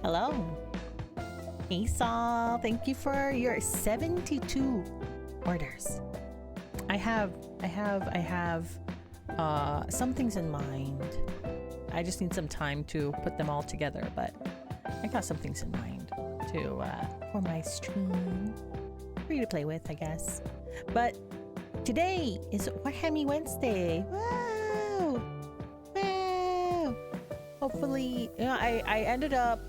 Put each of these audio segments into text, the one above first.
Hello. Esau, thank you for your 72 orders. I have some things in mind. I just need some time to put them all together, but I got some things in mind to for my stream for you to play with, I guess. But today is WARHAMMIE Wednesday. Wow! Wow! Hopefully, you know, I ended up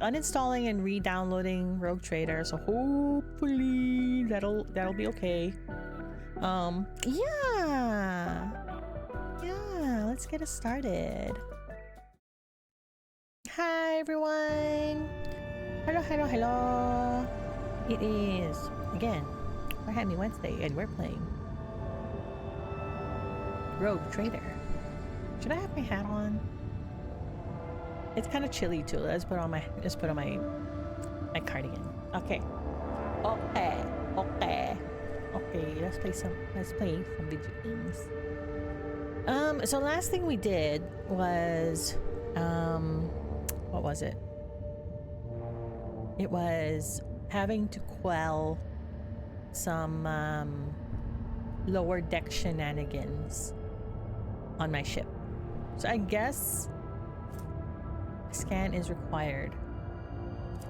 uninstalling and re-downloading Rogue Trader, so hopefully that'll be okay. Yeah, let's get it started. Hi everyone. Hello. It is again WARHAMMIE Wednesday and we're playing Rogue Trader. Should I have my hat on? It's kind of chilly too. Let's put on my cardigan. Okay. Let's play some video games. So last thing we did was what was it? It was having to quell some lower deck shenanigans on my ship. So I guess scan is required.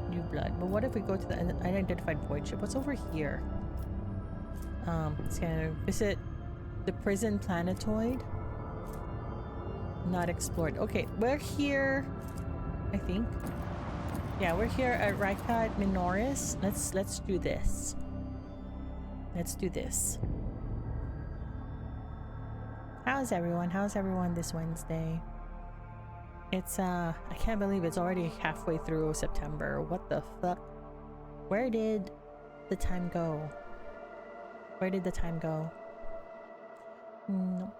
New blood. But what if we go to the unidentified void ship? What's over here? Scan. Visit the prison planetoid. Not explored. Okay, we're here. I think. Yeah, we're here at Rykad Minoris. Let's do this. Let's do this. How's everyone this Wednesday? It's I can't believe it's already halfway through September. What the fuck? Where did the time go? No.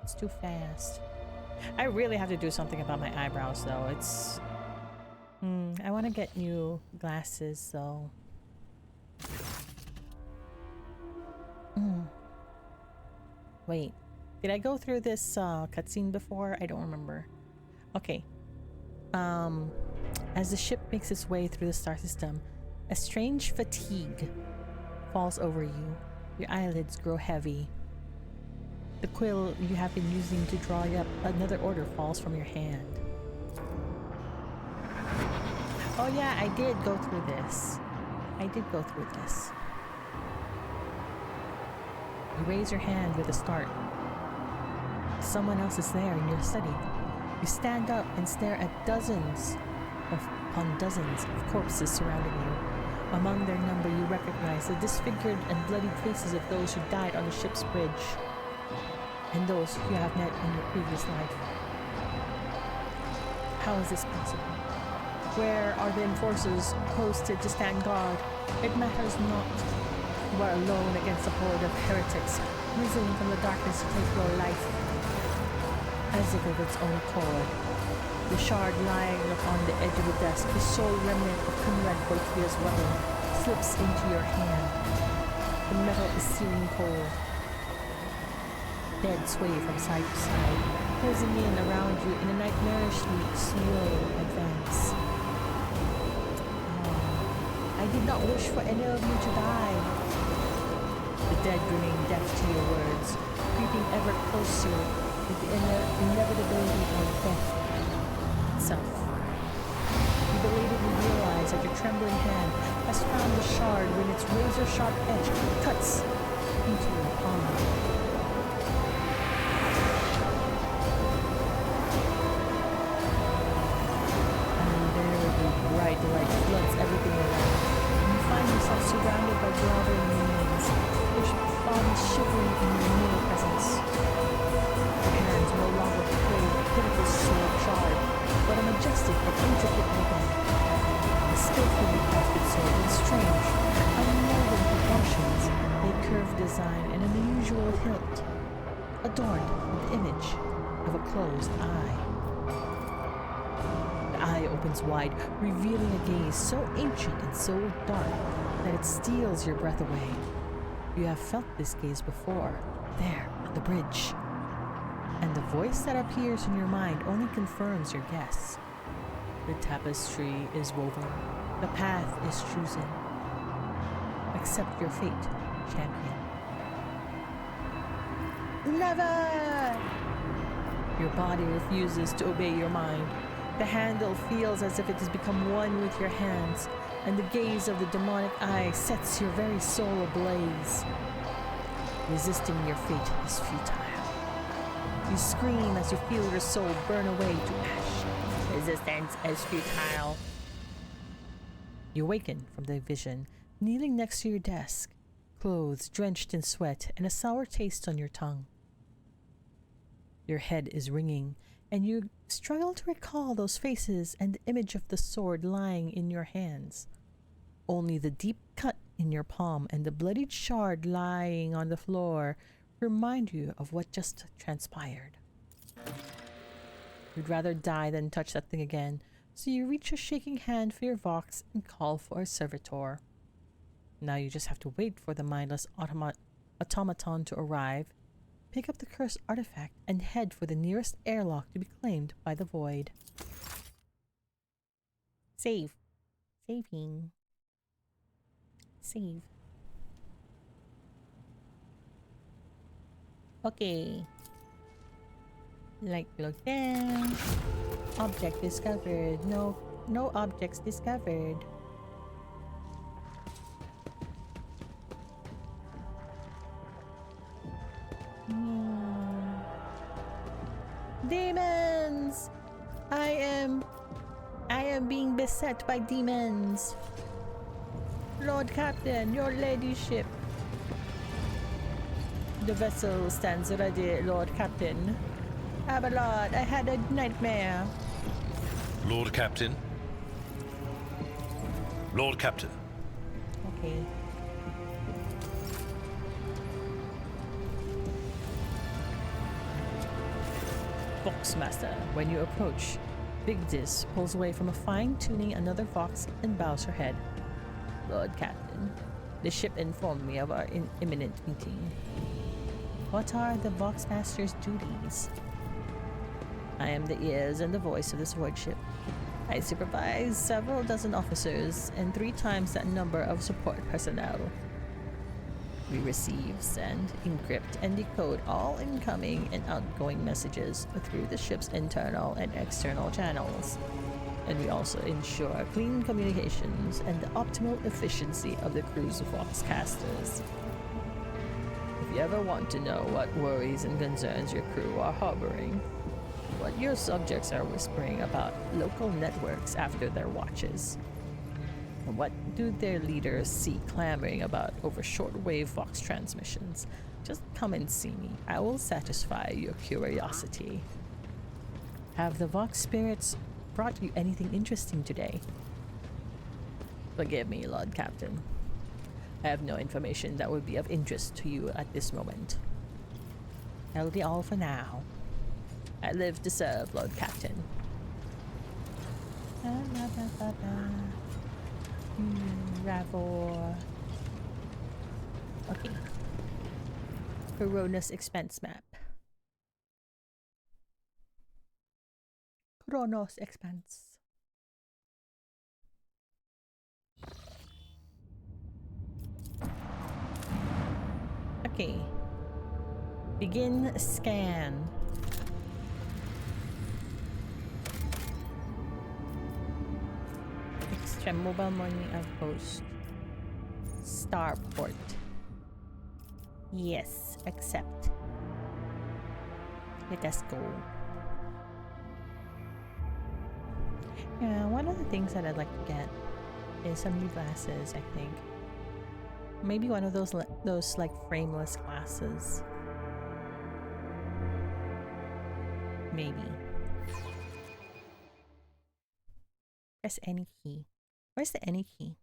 It's too fast. I really have to do something about my eyebrows though. It's I want to get new glasses though. Wait, did I go through this cutscene before? I don't remember. Okay. As the ship makes its way through the star system, a strange fatigue falls over you. Your eyelids grow heavy. The quill you have been using to draw up another order falls from your hand. Oh yeah, I did go through this. You raise your hand with a start. Someone else is there in your study. You stand up and stare at dozens upon dozens of corpses surrounding you. Among their number, you recognize the disfigured and bloodied faces of those who died on the ship's bridge, and those you have met in your previous life. How is this possible? Where are the enforcers posted to stand guard? It matters not. You are alone against a horde of heretics, risen from the darkness to take your life. As if of its own accord, the shard lying upon the edge of the desk, the sole remnant of Conrad Boitia's weapon, slips into your hand. The metal is searing cold. Dead sway from side to side, closing in around you in a nightmarishly slow advance. I did not wish for any of you to die. The dead remain deaf to your words, creeping ever closer with the inevitability of death itself. You belatedly realize that your trembling hand has found the shard when its razor-sharp edge cuts into your palm. Bright light floods everything around, and you find yourself surrounded by groveling remains, your body shivering in your near presence. Your hands no longer play a pitiful sword shard, but a majestic and intricate weapon. A skillfully crafted sword with strange, unmolded proportions, a curved design, and an unusual hilt, adorned with the image of a closed eye. Eye opens wide, revealing a gaze so ancient and so dark that it steals your breath away. You have felt this gaze before, there, on the bridge. And the voice that appears in your mind only confirms your guess. The tapestry is woven. The path is chosen. Accept your fate, champion. Never! Your body refuses to obey your mind. The handle feels as if it has become one with your hands, and the gaze of the demonic eye sets your very soul ablaze. Resisting your fate is futile. You scream as you feel your soul burn away to ash. Resistance is futile. You awaken from the vision, kneeling next to your desk, clothes drenched in sweat and a sour taste on your tongue. Your head is ringing, and you struggle to recall those faces and the image of the sword lying in your hands. Only the deep cut in your palm and the bloodied shard lying on the floor remind you of what just transpired. You'd rather die than touch that thing again, so you reach a shaking hand for your Vox and call for a servitor. Now you just have to wait for the mindless automaton to arrive, pick up the cursed artifact, and head for the nearest airlock to be claimed by the void. Save. Saving. Save. Okay. Look down. Object discovered. No objects discovered. Demons! I am being beset by demons. Lord Captain, your ladyship. The vessel stands ready, Lord Captain. Abelard, I had a nightmare. Lord Captain. Lord Captain. Okay. Voxmaster, when you approach, Big Dis pulls away from a fine-tuning another Vox and bows her head. Lord Captain, the ship informed me of our imminent meeting. What are the Voxmaster's duties? I am the ears and the voice of this void ship. I supervise several dozen officers and 3 times that number of support personnel. We receive, send, encrypt, and decode all incoming and outgoing messages through the ship's internal and external channels. And we also ensure clean communications and the optimal efficiency of the crew's Voxcasters. If you ever want to know what worries and concerns your crew are harboring, what your subjects are whispering about local networks after their watches, and what do their leaders see clamoring about over shortwave Vox transmissions, just come and see me. I will satisfy your curiosity. Have the Vox spirits brought you anything interesting today? Forgive me, Lord Captain. I have no information that would be of interest to you at this moment. That'll be all for now. I live to serve, Lord Captain. Ravor. Okay. Corona's expense map. Kronos expense. Okay. Begin scan. Extreme mobile morning outpost. Starport. Yes, accept. Let us go. Yeah, one of the things that I'd like to get is some new glasses, I think. Maybe one of those like frameless glasses. Maybe. Press any key. Where's the any key?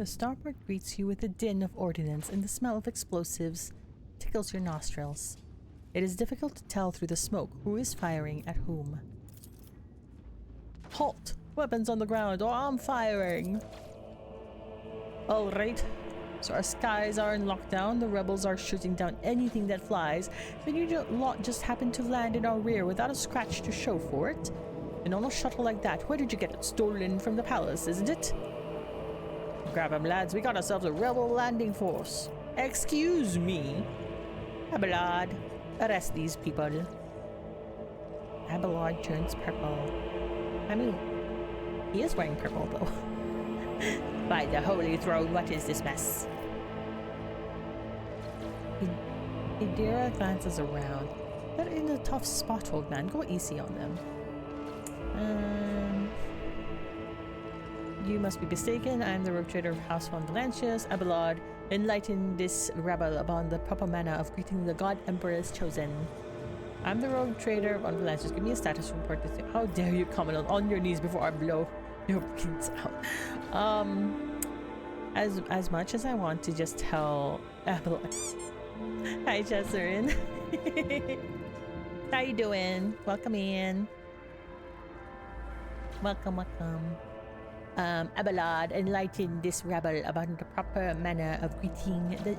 starport greets you with a din of ordnance, and the smell of explosives tickles your nostrils. It is difficult to tell through the smoke who is firing at whom. Halt! Weapons on the ground, or I'm firing! Alright, so our skies are in lockdown, the rebels are shooting down anything that flies, then you lot just happen to land in our rear without a scratch to show for it. And on a shuttle like that, where did you get it? Stolen from the palace, isn't it? Grab 'em, lads, we got ourselves a rebel landing force. Excuse me? Abelard, arrest these people. Abelard turns purple. I mean, he is wearing purple though. By the holy throne, what is this mess? Idira glances around. They're in a tough spot, old man. Go easy on them. You must be mistaken. I am the rogue trader of House von Valancius. Abelard, enlighten this rebel upon the proper manner of greeting the God Emperor's chosen. I'm the rogue trader von Valancius. Give me a status report. How dare you comment on your knees before I blow your brains out. As much as I want to just tell Abelard. Hi, Jesserin. How you doing? Welcome in. Welcome. Abelard, enlighten this rebel about the proper manner of greeting the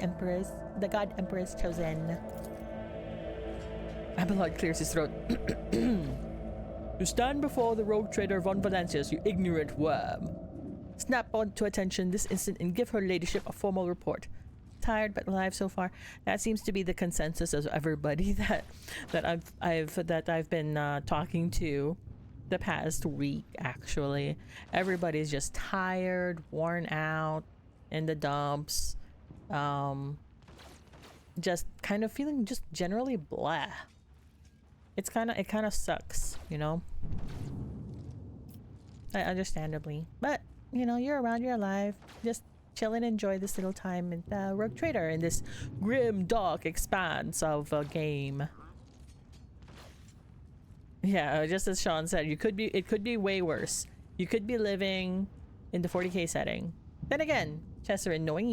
God Emperor's chosen. Abelard clears his throat. You stand before the rogue trader von Valancius, you ignorant worm. Snap on to attention this instant and give her ladyship a formal report. Tired but alive so far. That seems to be the consensus of everybody that I've been talking to the past week. Actually, everybody's just tired, worn out, in the dumps. Just kind of feeling just generally blah. It kind of sucks, you know. Understandably, but you know, you're around, you're alive. Just chill and enjoy this little time in the Rogue Trader in this grim, dark expanse of a game. Yeah, just as Sean said, it could be way worse. You could be living in the 40K setting. Then again, Chesserin, knowing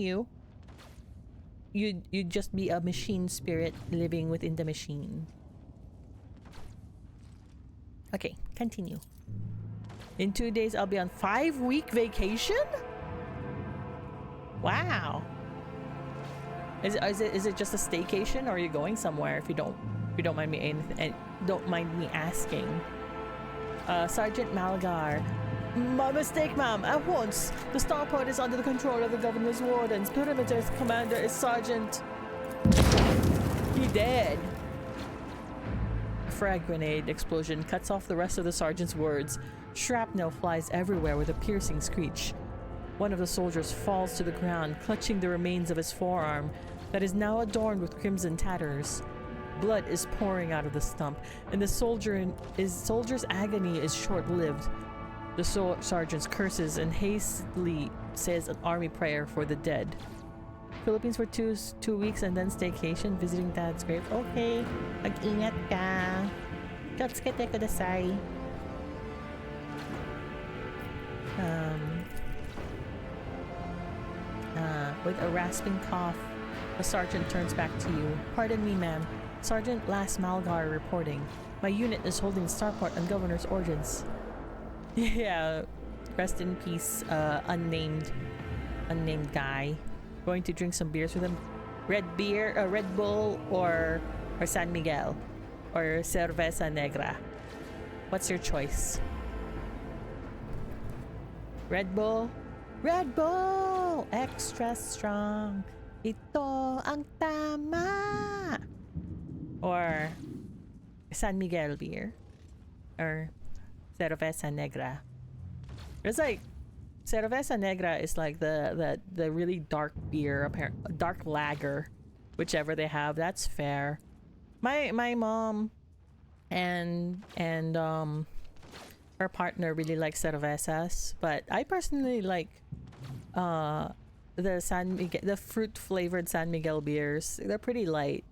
you'd just be a machine spirit living within the machine. Okay, continue. In 2 days, I'll be on 5-week vacation? Wow. Is it just a staycation, or are you going somewhere? If you don't mind me asking. Sergeant Malgar. My mistake, ma'am. At once. The starport is under the control of the governor's wardens. Perimeter's commander is Sergeant. He dead. A frag grenade explosion cuts off the rest of the sergeant's words. Shrapnel flies everywhere with a piercing screech. One of the soldiers falls to the ground, clutching the remains of his forearm that is now adorned with crimson tatters. Blood is pouring out of the stump, and the soldier's agony is short-lived. The sergeant curses and hastily says an army prayer for the dead. Philippines for two weeks and then staycation, visiting dad's grave. Okay, mag-ingat ka. Katsukete kudasai. With a rasping cough, the sergeant turns back to you. Pardon me, ma'am. Sergeant Las Malgar reporting. My unit is holding starport on governor's orders. Yeah, rest in peace, unnamed guy. Going to drink some beers with him. Red Bull or San Miguel or Cerveza Negra. What's your choice? Red Bull? Red Bull! Extra strong. Ito ang tama. Or San Miguel beer. Or Cerveza Negra. It's like Cerveza Negra is like the really dark beer, dark lager, whichever they have. That's fair. My mom and her partner really like cervezas, but I personally like the fruit flavored San Miguel beers. They're pretty light,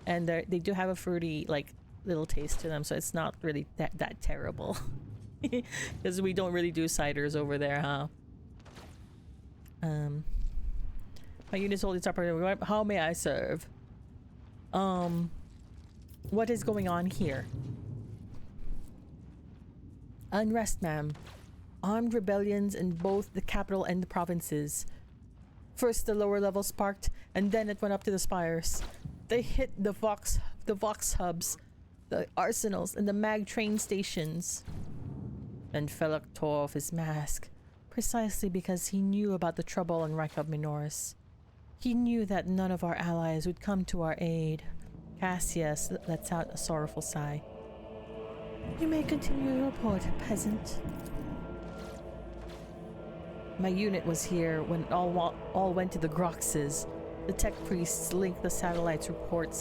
and they do have a fruity like little taste to them, so it's not really that terrible. Because we don't really do ciders over there, huh? My unit's holding separate. How may I serve? What is going on here? Unrest, ma'am. Armed rebellions in both the capital and the provinces. First the lower levels sparked, and then it went up to the spires. They hit the Vox hubs, the arsenals, and the mag train stations. And Felloc tore off his mask, precisely because he knew about the trouble on Rykov Minoris. He knew that none of our allies would come to our aid. Cassius lets out a sorrowful sigh. You may continue your report, peasant. My unit was here when it all went to the Groxes. The tech priests linked the satellites reported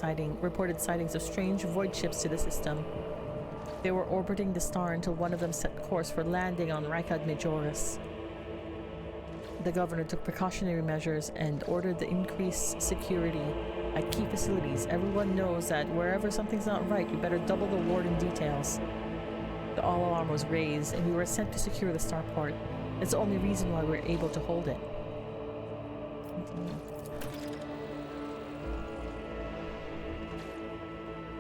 sightings of strange void ships to the system. They were orbiting the star until one of them set course for landing on Rykad Majoris. The governor took precautionary measures and ordered the increased security at key facilities. Everyone knows that wherever something's not right, you better double the warden details. The all-alarm was raised, and we were sent to secure the starport. It's the only reason why we were able to hold it.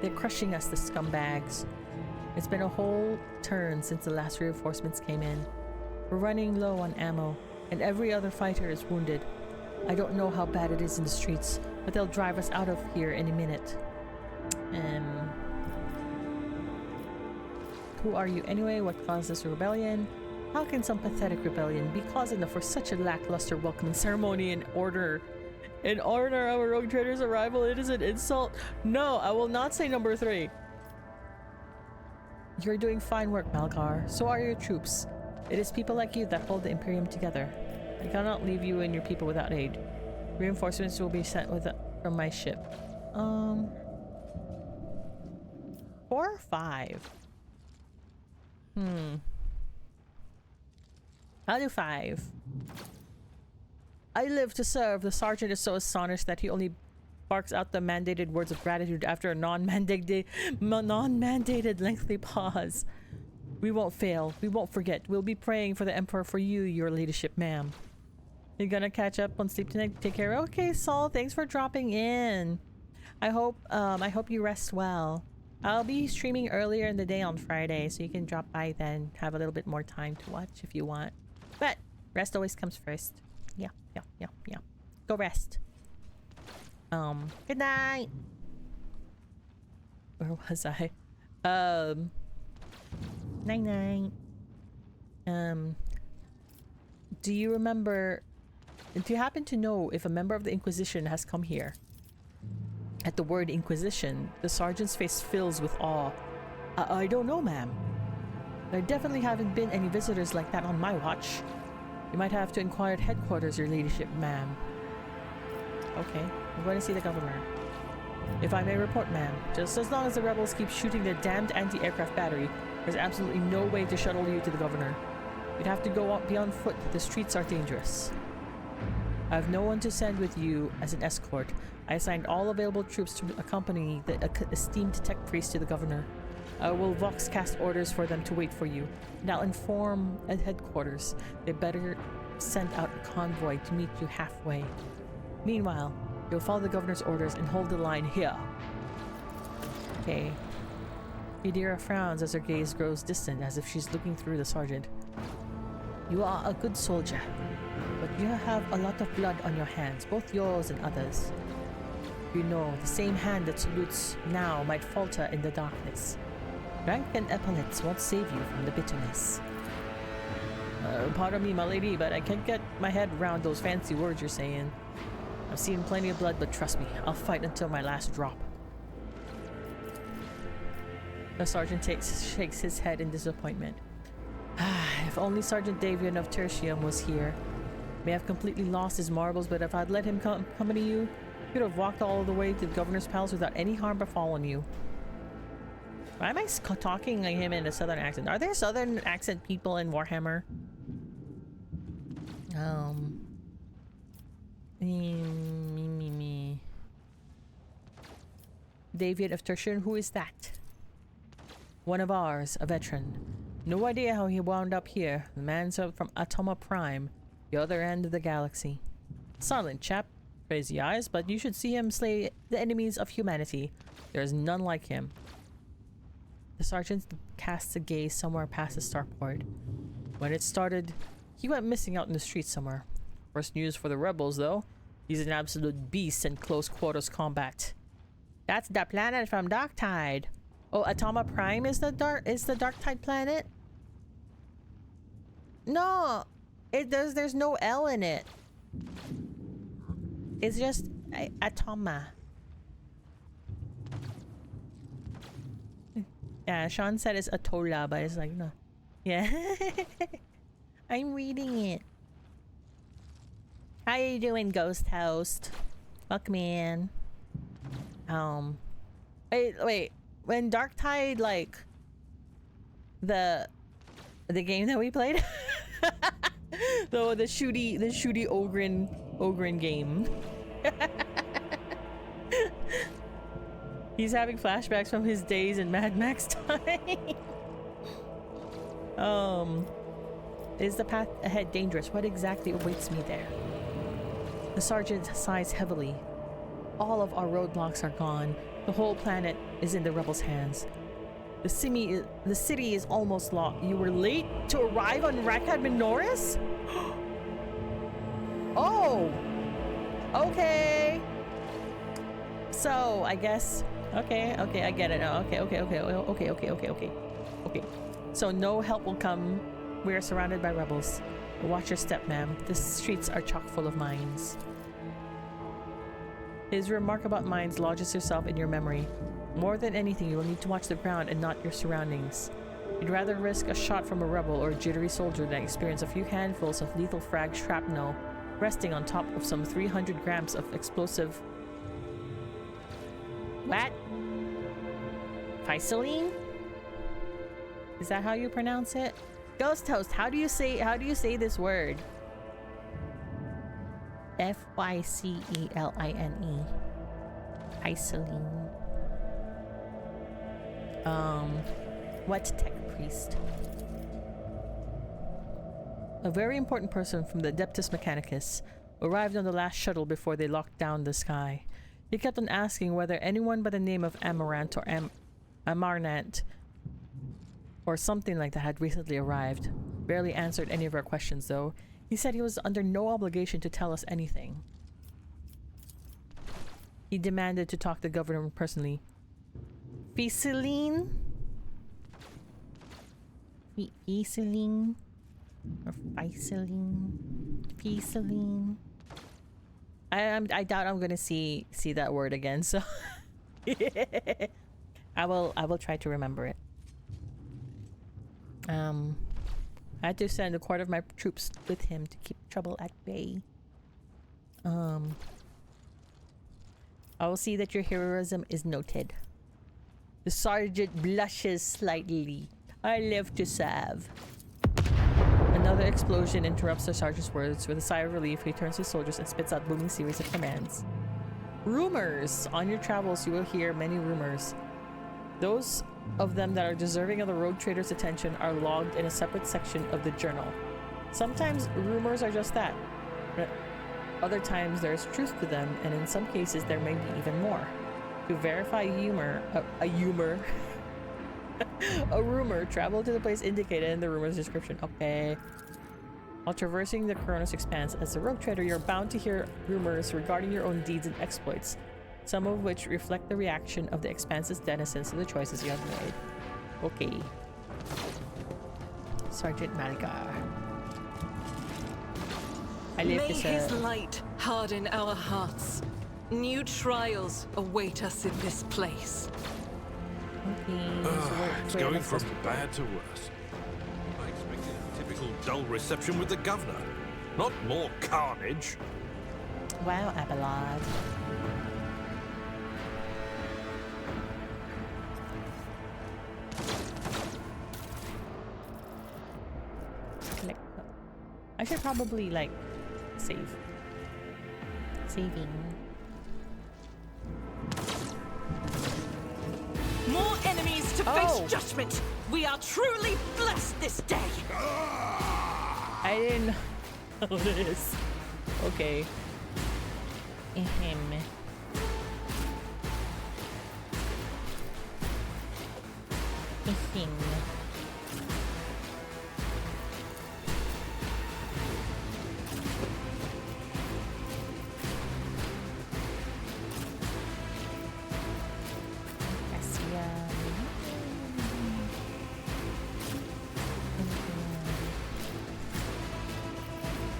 They're crushing us, the scumbags. It's been a whole turn since the last reinforcements came in. We're running low on ammo, and every other fighter is wounded. I don't know how bad it is in the streets, but they'll drive us out of here in a minute. Who are you anyway? What caused this rebellion? How can some pathetic rebellion be cause enough for such a lackluster welcoming ceremony in honor of a rogue trader's arrival? It is an insult. No, I will not say number 3. You're doing fine work, Malgar. So are your troops. It is people like you that hold the Imperium together. I cannot leave you and your people without aid. Reinforcements will be sent from my ship. 4 or 5? I'll do 5. I live to serve. The sergeant is so astonished that he only barks out the mandated words of gratitude after a non-mandated lengthy pause. We won't fail. We won't forget. We'll be praying for the Emperor for you, your ladyship, ma'am. You're gonna catch up on sleep tonight? Take care. Okay, Saul, thanks for dropping in. I hope you rest well. I'll be streaming earlier in the day on Friday, so you can drop by then. Have a little bit more time to watch if you want. But rest always comes first. Yeah. Go rest. Good night. Where was I? Night. Do you happen to know if a member of the Inquisition has come here? At the word Inquisition, the sergeant's face fills with awe. I don't know, ma'am. There definitely haven't been any visitors like that on my watch. You might have to inquire at headquarters, your ladyship, ma'am. Okay, I'm going to see the governor. If I may report, ma'am, just as long as the rebels keep shooting their damned anti-aircraft battery, there's absolutely no way to shuttle you to the governor. You'd have to go be on foot. The streets are dangerous. I have no one to send with you as an escort. I assigned all available troops to accompany the esteemed tech priest to the governor. I will voxcast orders for them to wait for you, and I'll inform at headquarters they better send out a convoy to meet you halfway. Meanwhile, you'll follow the governor's orders and hold the line here. Okay. Yadira frowns as her gaze grows distant, as if she's looking through the sergeant. You are a good soldier, but you have a lot of blood on your hands, both yours and others. You know, the same hand that salutes now might falter in the darkness. Rank and epaulets won't save you from the bitterness. Pardon me, my lady, but I can't get my head around those fancy words you're saying. I've seen plenty of blood, but trust me, I'll fight until my last drop. The sergeant shakes his head in disappointment. If only Sergeant Davian of Tertium was here. May have completely lost his marbles, but if I'd let him accompany you, you could have walked all the way to the governor's palace without any harm befalling you. Why am I talking like him in a southern accent? Are there southern accent people in Warhammer? David of Tertian, who is that? One of ours, a veteran. No idea how he wound up here. The man's from Atoma Prime, the other end of the galaxy. Silent chap. crazy eyes, but you should see him slay the enemies of humanity. There is none like him. The sergeant casts a gaze somewhere past the starport. When it started, he went missing out in the streets somewhere. Worst news for the rebels, though. He's an absolute beast in close quarters combat. That's the planet from Darktide. Oh, Atoma Prime is the Darktide planet? No, there's no L in it. It's just Atoma. Yeah, Sean said it's Atola, but it's like no. Yeah. I'm reading it. How you doing, Ghost Host? Welcome in. Wait. When Darktide, like the game that we played, the shooty ogren game. He's having flashbacks from his days in Mad Max time. Is the path ahead dangerous? What exactly awaits me there? The sergeant sighs heavily. All of our roadblocks are gone. The whole planet is in the rebels' hands. The city is almost lost. You were late to arrive on Rakad Minoris? Oh! Okay. So, I guess... Okay, I get it now. Okay. So, no help will come. We are surrounded by rebels. Watch your step, ma'am. The streets are chock full of mines. His remark about mines lodges herself in your memory. More than anything, you will need to watch the ground and not your surroundings. You'd rather risk a shot from a rebel or a jittery soldier than experience a few handfuls of lethal frag shrapnel resting on top of some 300 grams of explosive... What? Physaline? Is that how you pronounce it? Ghost Host, how do you say this word? Phyceline. Physaline. What tech priest? A very important person from the Adeptus Mechanicus arrived on the last shuttle before they locked down the sky. He kept on asking whether anyone by the name of Amaranth or Amarnant or something like that had recently arrived. Barely answered any of our questions, though. He said he was under no obligation to tell us anything. He demanded to talk to the governor personally. Physaline? Physaline? Or Physaline? Physaline? I doubt I'm gonna see that word again, so I will try to remember it. I had to send a quarter of my troops with him to keep trouble at bay. I will see that your heroism is noted. The sergeant blushes slightly. I live to serve. Another explosion interrupts the sergeant's words. With a sigh of relief, he turns to his soldiers and spits out a booming series of commands. Rumors! On your travels, you will hear many rumors. Those of them that are deserving of the road trader's attention are logged in a separate section of the journal. Sometimes rumors are just that. Other times there is truth to them, and in some cases there may be even more. To verify a rumor, travel to the place indicated in the rumor's description. Okay. While traversing the Coronos Expanse as a rogue trader, you're bound to hear rumors regarding your own deeds and exploits, some of which reflect the reaction of the Expanse's denizens to the choices you have made. Okay. Sergeant Malgar. I live to serve. May his light harden our hearts. New trials await us in this place. Okay. It's going from bad to worse. I expected a typical dull reception with the governor. Not more carnage. Wow, Abelard. I should probably like save. Saving. More enemies to face judgment. We are truly blessed this day. I didn't know this. Okay. Ahem. Ahem.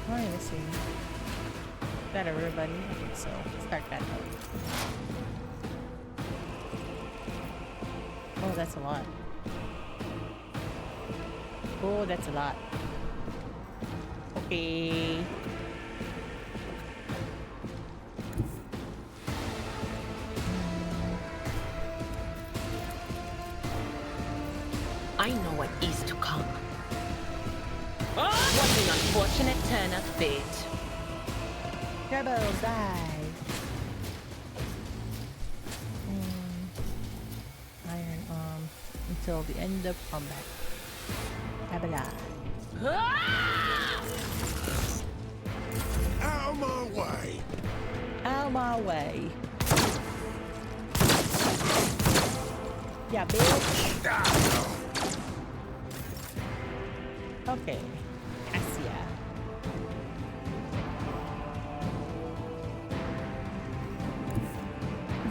Alright, let's see. Is that everybody? I think so. Start that out. Oh, that's a lot. Oh, that's a lot. Okay. I know what is to come. What an unfortunate turn of fate. Rebels, die! Iron arm until the end of combat. Kabbalah. Out of my way! Out my way. Yeah, bitch. Okay. Cassia.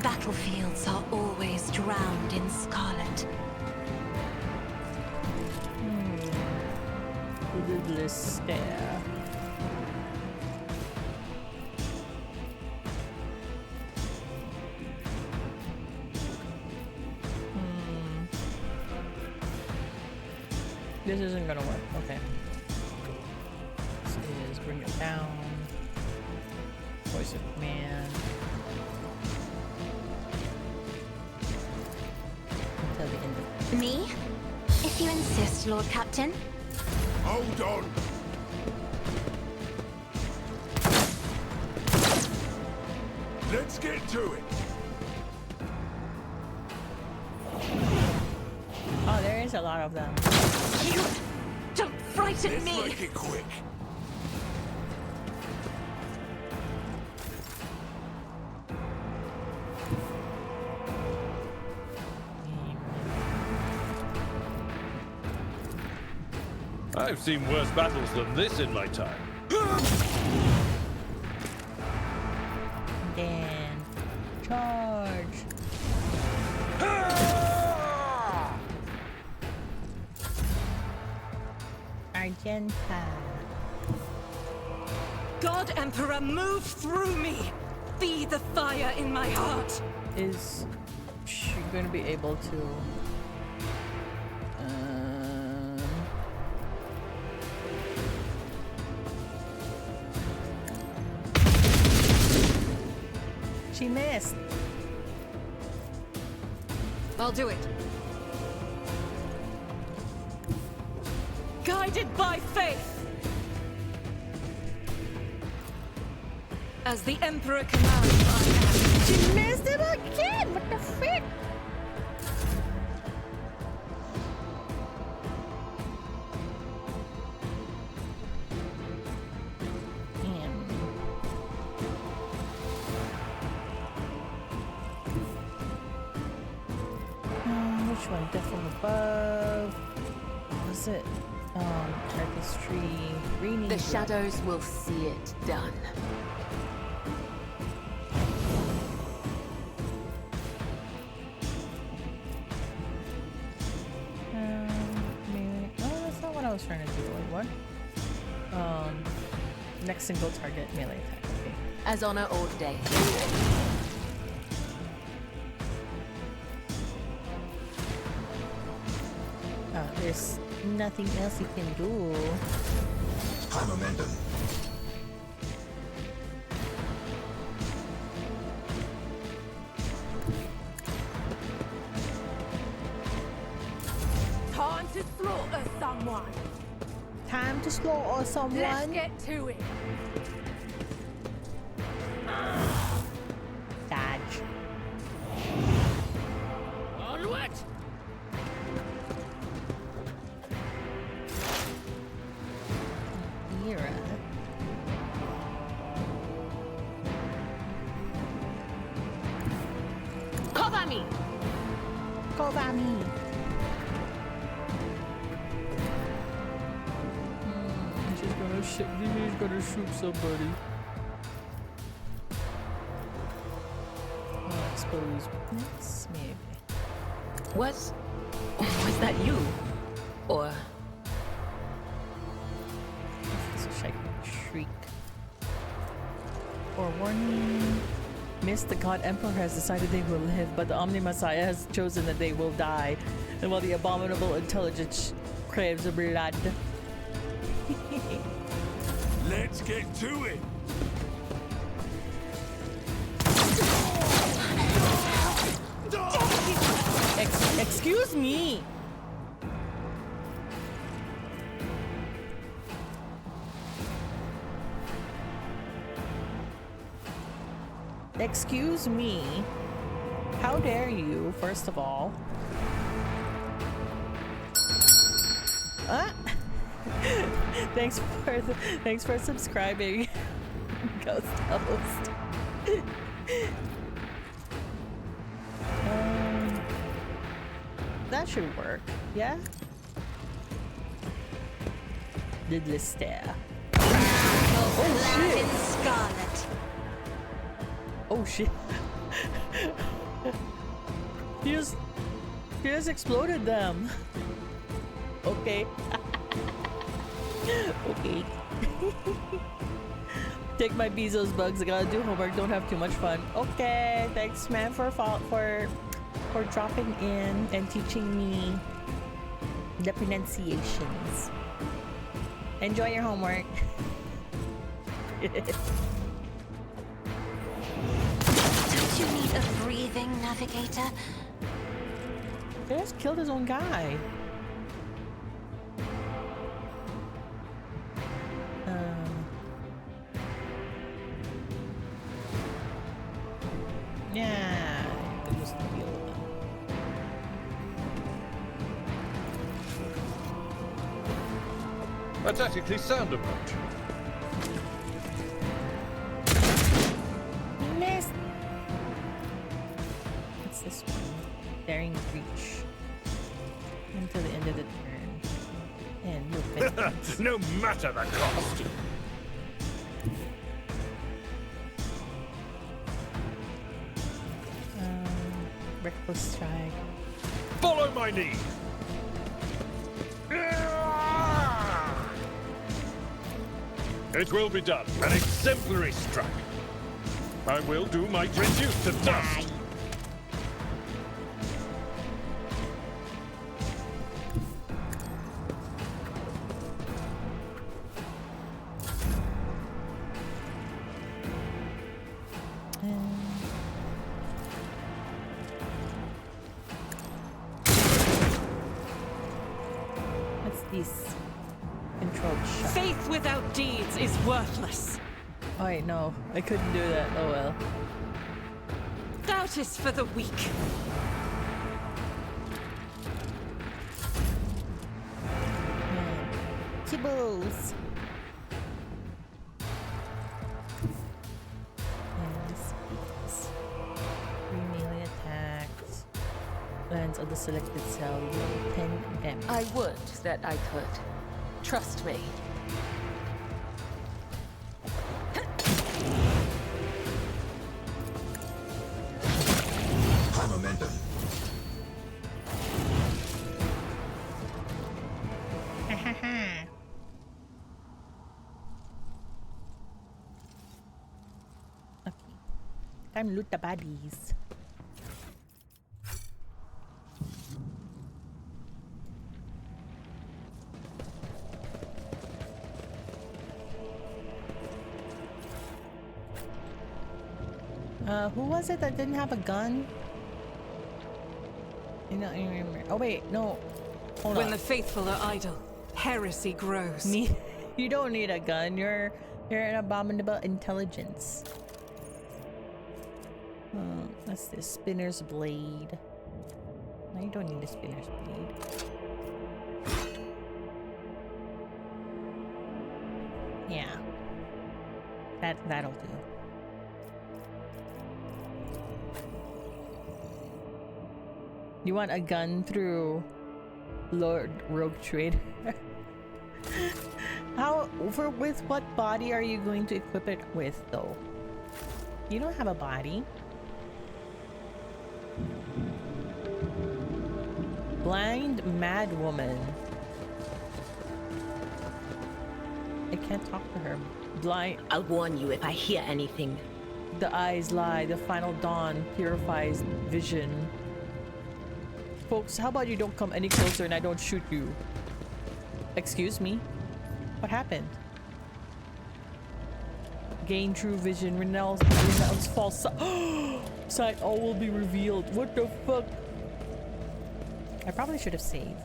Battlefields are always drowned in scarlet. Lidless stare. This isn't gonna work. Okay. This is bring it down. Voice of command. Until the end of Me? If you insist, Lord Captain. Hold on! Let's get to it! Oh, there is a lot of them. You don't frighten Let's me! make it quick! I've seen worse battles than this in my time. Then charge. Argenta. God Emperor, move through me! Be the fire in my heart! Is she going to be able to? She missed. I'll do it. Guided by faith! As the Emperor commands, I am. She missed it again. What the frick? Which one? Death from above. What was it? Artistry. Reading. The shadows will see it done. Melee. Oh, that's not what I was trying to do. Wait, what? Next single target melee attack. Okay. As on our old day. There's nothing else you can do. High momentum. Time to slaughter someone. Time to slaughter someone. Let's get to it. Dodge. Onward. Mira. WARHAMMIE! Cover me. He's gonna shoot somebody. Exposed weakness, maybe. Was that you? Or This is like shriek. Or warning. Miss, the God Emperor has decided they will live, but the Omni Messiah has chosen that they will die. And while the abominable intelligence craves blood. Let's get to it. Excuse me! Excuse me. How dare you, first of all? Ah! thanks for subscribing, Ghost Host. That should work, yeah? Lidless stare. Clad in scarlet. Oh shit. He just exploded them. Okay. Okay. Take my Bezos bugs. I gotta do homework. Don't have too much fun. Okay. Thanks, man, for dropping in and teaching me the pronunciations. Enjoy your homework. Don't you need a breathing navigator? He just killed his own guy. Yeah, it was the deal. A tactically sound approach. Missed. What's this one? Daring reach until the end of the turn, and you'll finish. No matter the cost. Reckless strike. Follow my lead. It will be done. An exemplary strike. I will do my reduce to dust. What's this? Controlled shot. faith without deeds is worthless. Oh wait, no, I couldn't do that. Oh well. Doubt is for the weak. Kibbles. Yes. 3 melee attacks. Lands on the selected cell. Deal 10 damage. I would that I could. Trust me. High momentum. Okay. Time to loot the bodies. Who was it that didn't have a gun? I don't even remember. Oh wait, no. Hold When on. the faithful are idle, heresy grows. Me, you don't need a gun. You're an abominable intelligence. What's this? Spinner's blade. No, you don't need a spinner's blade. Yeah, that'll do. You want a gun through Lord Rogue Trade? With what body are you going to equip it with, though? You don't have a body. Blind mad woman. I can't talk to her. Blind. I'll warn you if I hear anything. The eyes lie. The final dawn purifies vision. Folks, how about you don't come any closer and I don't shoot you? Excuse me? What happened? Gain true vision. Renounce false sight. All will be revealed. What the fuck? I probably should have saved.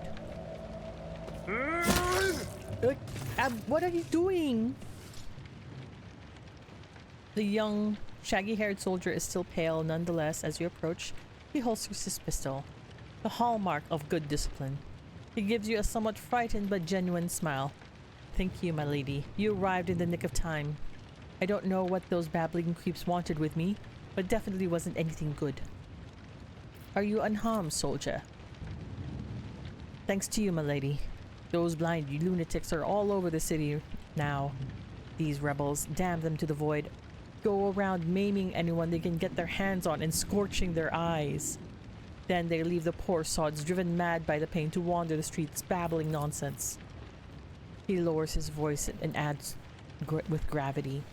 What are you doing? The young, shaggy-haired soldier is still pale. Nonetheless, as you approach, he holsters his pistol. The hallmark of good discipline. He gives you a somewhat frightened but genuine smile. Thank you, my lady. You arrived in the nick of time. I don't know what those babbling creeps wanted with me, but definitely wasn't anything good. Are you unharmed, soldier? Thanks to you, my lady. Those blind lunatics are all over the city now. These rebels, damn them to the void, go around maiming anyone they can get their hands on and scorching their eyes. Then they leave the poor sods driven mad by the pain to wander the streets babbling nonsense. He lowers his voice and adds with gravity.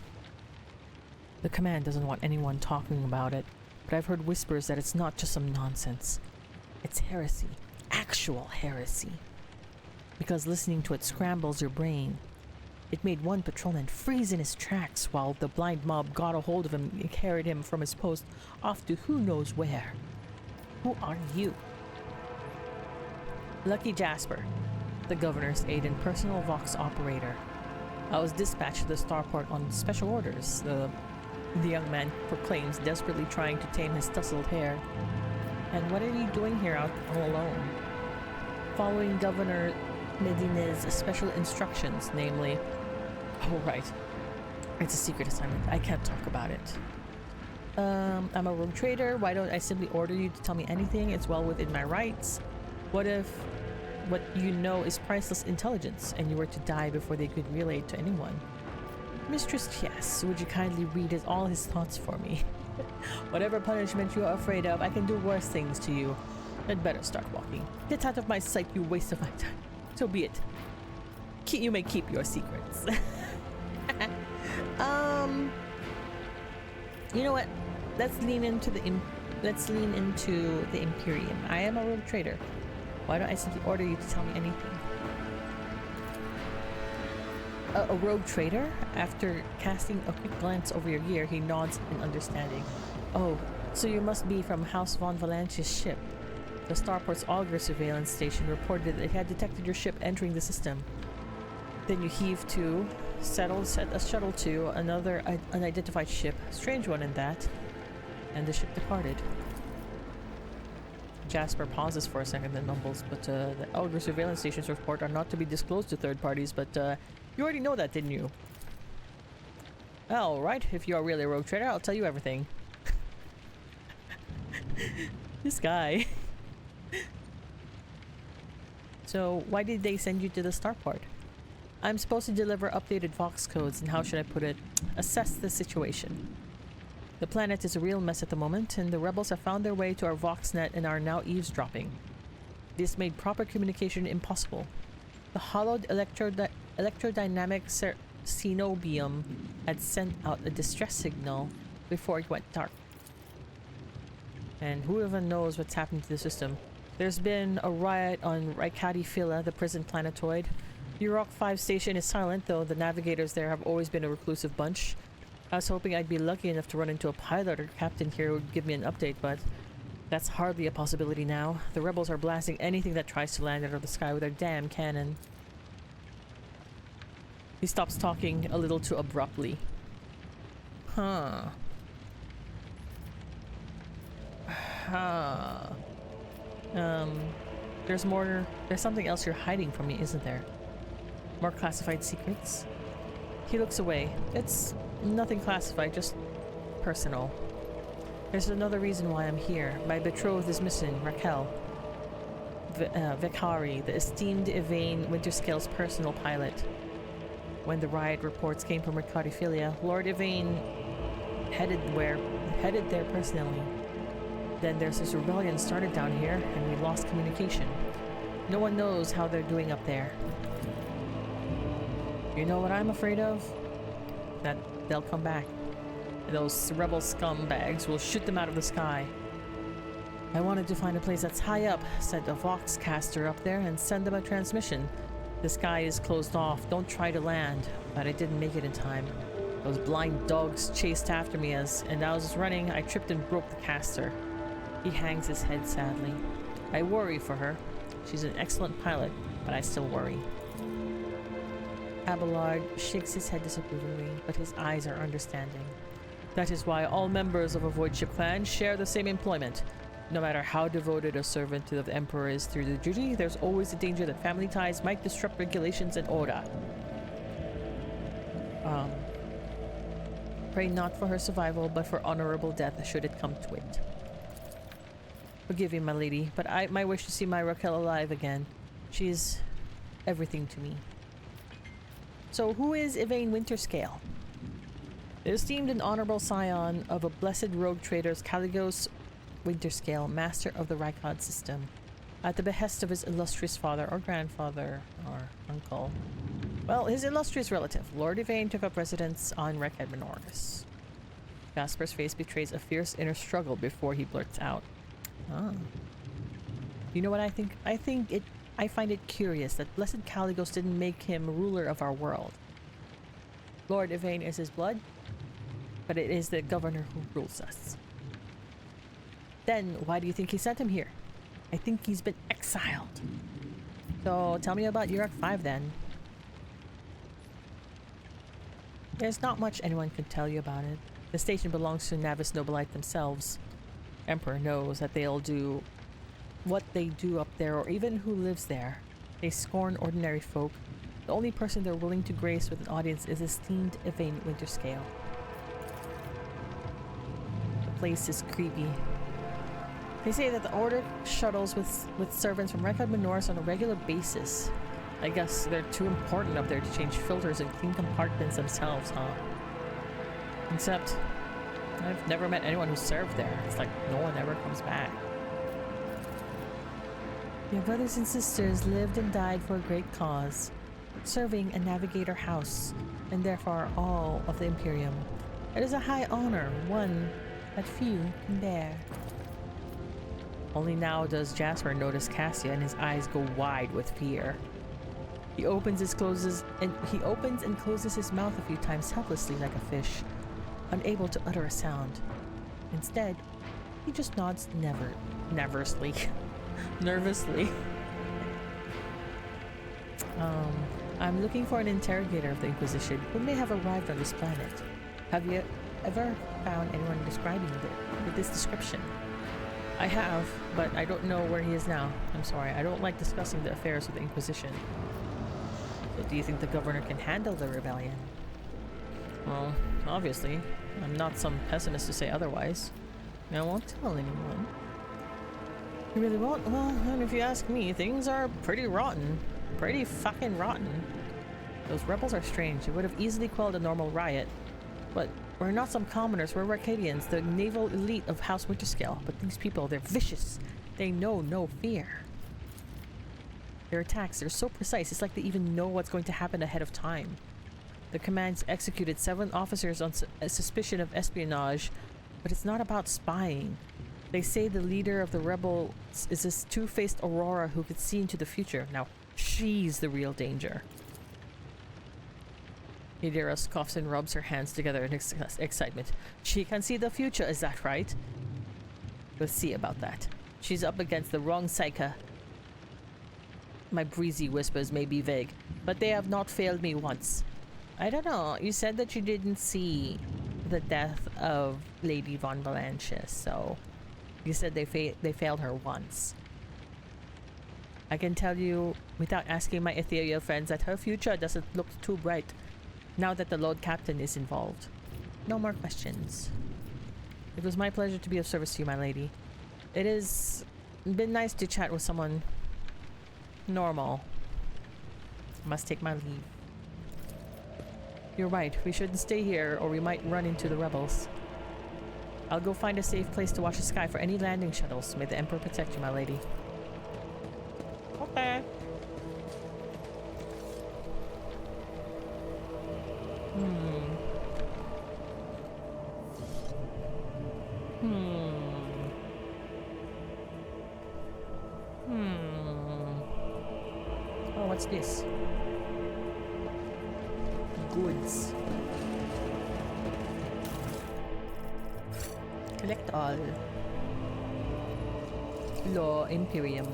The command doesn't want anyone talking about it, but I've heard whispers that it's not just some nonsense. It's heresy. Actual heresy. Because listening to it scrambles your brain. It made one patrolman freeze in his tracks while the blind mob got a hold of him and carried him from his post off to who knows where. Who are you? Lucky Jasper, the governor's aide and personal Vox operator. I was dispatched to the starport on special orders, the young man proclaims, desperately trying to tame his tousled hair. And what are you doing here out all alone? Following Governor Medina's special instructions, namely... Oh, right. It's a secret assignment. I can't talk about it. I'm a rogue trader. Why don't I simply order you to tell me anything? It's well within my rights. What if what you know is priceless intelligence and you were to die before they could relay it to anyone? Mistress Yes, would you kindly read all his thoughts for me? Whatever punishment you are afraid of, I can do worse things to you. I'd better start walking. Get out of my sight, you waste of my time. So be it. You may keep your secrets. You know what? Let's lean into the Imperium. I am a rogue trader. Why don't I simply order you to tell me anything? A rogue trader? After casting a quick glance over your gear, he nods in understanding. Oh, so you must be from House von Valanche's ship. The starport's auger surveillance station reported that it had detected your ship entering the system. Then you heave to, set a shuttle to another unidentified ship, strange one in that, and the ship departed. Jasper pauses for a second and mumbles, but the auger surveillance station's report are not to be disclosed to third parties, but you already know that, didn't you? Alright, if you are really a rogue trader, I'll tell you everything. This guy. So, why did they send you to the starport? I'm supposed to deliver updated Vox codes, and how should I put it? Assess the situation. The planet is a real mess at the moment, and the rebels have found their way to our VoxNet and are now eavesdropping. This made proper communication impossible. The hollowed electrodynamic cenobium had sent out a distress signal before it went dark. And who even knows what's happened to the system? There's been a riot on Raikati Phila, the prison planetoid. Urok 5 station is silent, though the navigators there have always been a reclusive bunch. I was hoping I'd be lucky enough to run into a pilot or captain here who would give me an update, but that's hardly a possibility now. The rebels are blasting anything that tries to land out of the sky with their damn cannon. He stops talking a little too abruptly. Huh. There's something else you're hiding from me, isn't there? More classified secrets? He looks away. It's nothing classified, just personal. There's another reason why I'm here. My betrothed is missing, Raquel. Vicari, the esteemed Yvain Winterscale's personal pilot. When the riot reports came from Mercatiphilia, Lord Yvain headed there personally. Then there's this rebellion started down here, and we lost communication. No one knows how they're doing up there. You know what I'm afraid of? That they'll come back. Those rebel scumbags will shoot them out of the sky. I wanted to find a place that's high up, send a Voxcaster up there, and send them a transmission. The sky is closed off. Don't try to land. But I didn't make it in time. Those blind dogs chased after me and I was running. I tripped and broke the caster. He hangs his head sadly. I worry for her. She's an excellent pilot, but I still worry. Abelard shakes his head disapprovingly, but his eyes are understanding. That is why all members of a Void Ship clan share the same employment. No matter how devoted a servant to the Emperor is through the duty, there's always a danger that family ties might disrupt regulations and order. Pray not for her survival, but for honorable death should it come to it. Forgive me, my lady, but my wish to see my Raquel alive again. She is everything to me. So who is Yvain Winterscale? The esteemed and honorable scion of a blessed rogue traders Caligos Winterscale, master of the Rykod system, at the behest of his illustrious father or grandfather or uncle. Well, his illustrious relative, Lord Yvain, took up residence on Reked Menorcus. Jasper's face betrays a fierce inner struggle before he blurts out. Ah. You know what I think? I find it curious that Blessed Caligos didn't make him ruler of our world. Lord Yvain is his blood, but it is the governor who rules us. Then why do you think he sent him here? I think he's been exiled. So tell me about Uruk 5 then. There's not much anyone can tell you about it. The station belongs to Navis Nobilite themselves. Emperor knows that they'll do what they do up there, or even who lives there. They scorn ordinary folk. The only person they're willing to grace with an audience is esteemed Yvain Winterscale. The place is creepy. They say that the Order shuttles with servants from Rekod Menorcus on a regular basis. I guess they're too important up there to change filters and clean compartments themselves, huh? Except, I've never met anyone who served there. It's like no one ever comes back. Your brothers and sisters lived and died for a great cause, serving a navigator house, and therefore all of the Imperium. It is a high honor, one that few can bear. Only now does Jasper notice Cassia, and his eyes go wide with fear. He opens and closes his mouth a few times helplessly like a fish, unable to utter a sound. Instead, he just nods nervously. I'm looking for an interrogator of the Inquisition who may have arrived on this planet. Have you ever found anyone describing with this description? I have, but I don't know where he is now. I'm sorry, I don't like discussing the affairs of the Inquisition. So do you think the governor can handle the rebellion? Well, obviously. I'm not some pessimist to say otherwise. I won't tell anyone. You really won't? Well, and if you ask me, things are pretty rotten. Pretty fucking rotten. Those rebels are strange. They would have easily quelled a normal riot. But we're not some commoners, we're Arcadians, the naval elite of House Winterscale. But these people, they're vicious. They know no fear. Their attacks, they're so precise, it's like they even know what's going to happen ahead of time. The command's executed 7 officers on a suspicion of espionage, but it's not about spying. They say the leader of the rebels is this two-faced Aurora who could see into the future. Now, she's the real danger. Yadira scoffs and rubs her hands together in excitement. She can see the future, is that right? We'll see about that. She's up against the wrong Psyche. My breezy whispers may be vague, but they have not failed me once. I don't know, you said that you didn't see the death of Lady Von Valantia, so you said they failed her once. I can tell you, without asking my ethereal friends, that her future doesn't look too bright. Now that the Lord Captain is involved. No more questions. It was my pleasure to be of service to you, my lady. It has been nice to chat with someone Normal. Must take my leave. You're right. We shouldn't stay here or we might run into the rebels. I'll go find a safe place to watch the sky for any landing shuttles. May the Emperor protect you, my lady. Okay. Oh, what's this? Goods. Collect all. Law Imperium.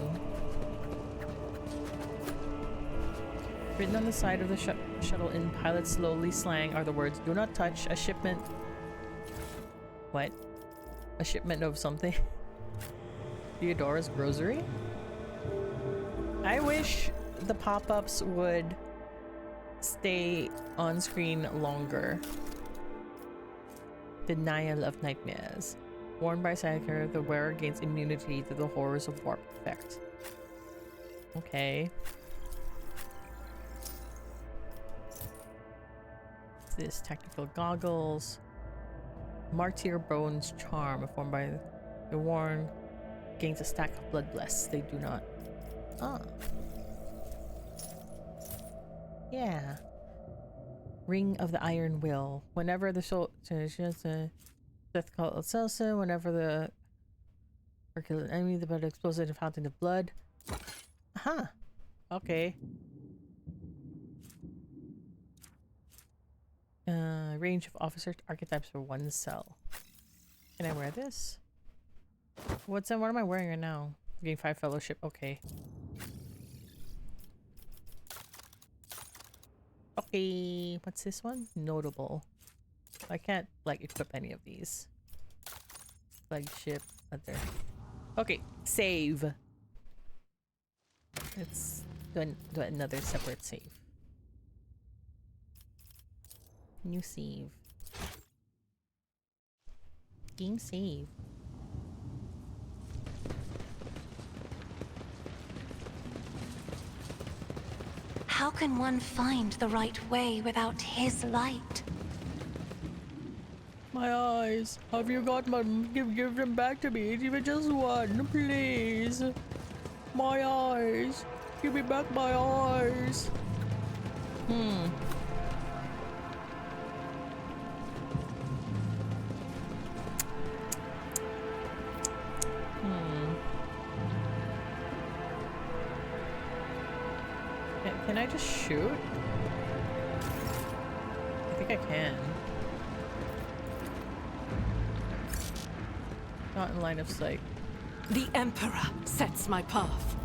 Written on the side of the shuttle in pilot slowly slang are the words, "Do not touch a shipment." What? A shipment of something? Theodora's grocery? I wish the pop-ups would stay on screen longer. Denial of nightmares. Worn by Psyker, the wearer gains immunity to the horrors of warp effect. Okay. What's this? Tactical goggles. Martyr Bones Charm, formed by the worn, gains a stack of blood bless. They do not. Ah. Yeah. Ring of the Iron Will. Whenever the soul death call of Celsa, whenever the or kill an enemy, the blood explodes in a fountain of blood. Huh. Okay. Range of officer archetypes for one cell. Can I wear this? What am I wearing right now? Gain 5 fellowship. Okay. Okay. What's this one? Notable. I can't like equip any of these. Flagship. Other. Okay. Save. Let's do another separate save. New save. Game save. How can one find the right way without his light? My eyes. Have you got my... Give them back to me. Even just one, please. My eyes. Give me back my eyes. Can I just shoot? I think I can. Not in line of sight. The Emperor sets my path.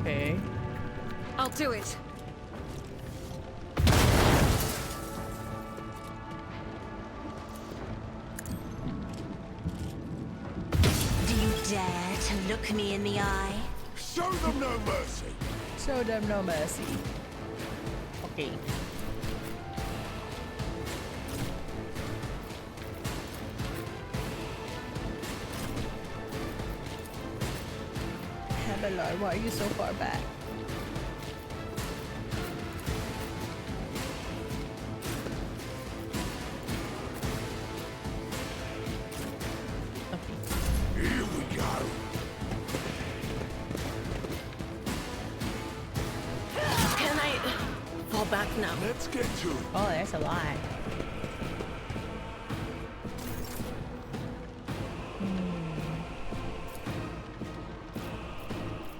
Okay. I'll do it. Do you dare to look me in the eye? Show them no mercy. Show them no mercy. Okay. Abelard, why are you so far back? Here we go. Can I fall back now? Let's get to it. Oh, that's a lie.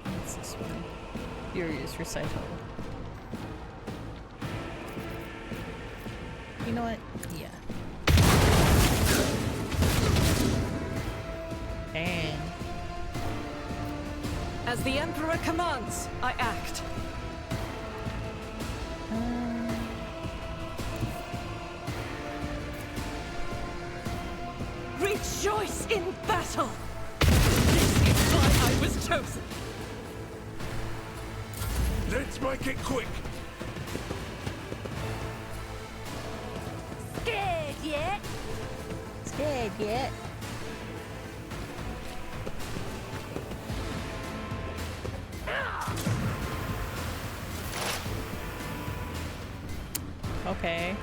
What's this one? Furious Recital. You know what? Yeah. Dang. As the Emperor commands, I act. Rejoice in battle! This is why I was chosen! Let's make it quick. Scared yet? dead yet. Okay.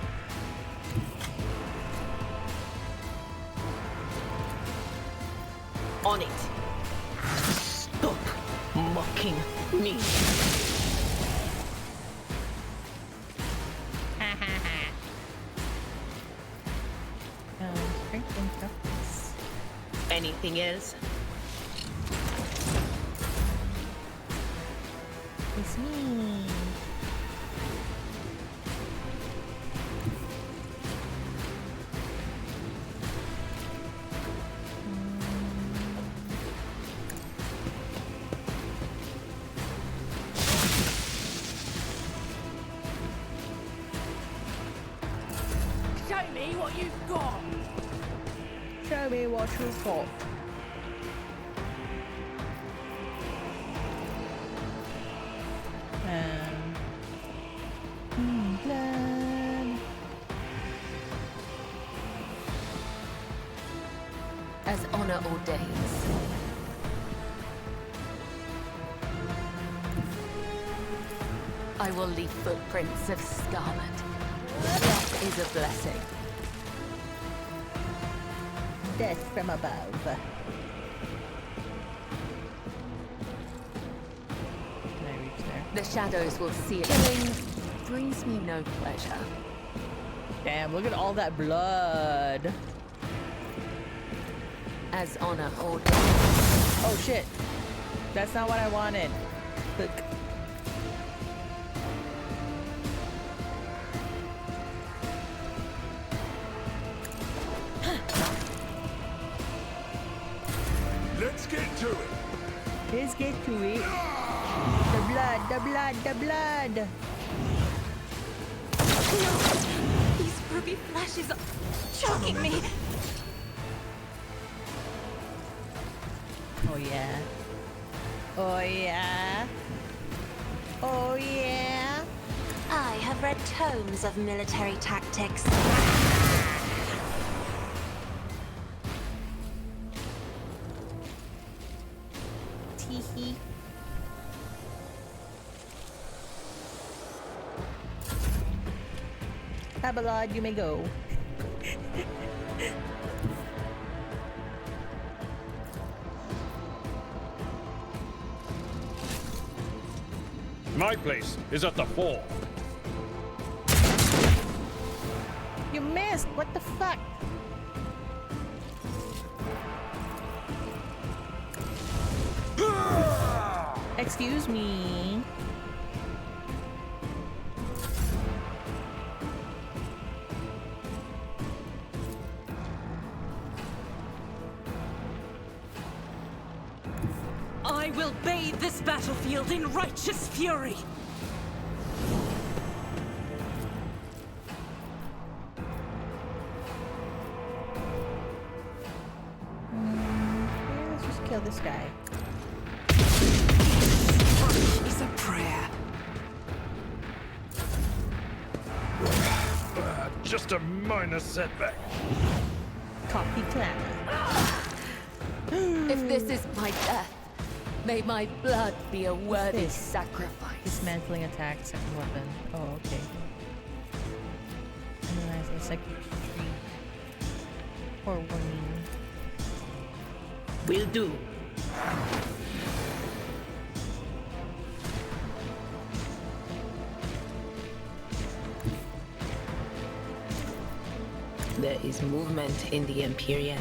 On it. Stop mocking me. Strength and toughness. Anything else? It's me. Show me what you've got. Show me what you've got. England. As honor ordains. I will leave footprints of scarlet. That is a blessing. Death from above. Can I reach there? The shadows will see it. Killing brings me no pleasure. Damn, look at all that blood. As honor ordains. Oh shit. That's not what I wanted. Look. Let's get to it. Let's get to it. The blood, the blood, the blood. No! These ruby flashes are choking me. Oh yeah. Oh yeah. Oh yeah. I have read tomes of military tactics. Teehee. Abelard, you may go. My place is at the fore. You missed! What the fuck? Excuse me. I will bathe this battlefield in righteous fury. Yeah, let's just kill this guy. Is a prayer. Just a minor setback. Coffee clamor. If this is my death, may my blood be a worthy this? sacrifice. Dismantling attack, second weapon. Oh, okay. Analyze a second tree. Or warning. Will do. There is movement in the Empyrean.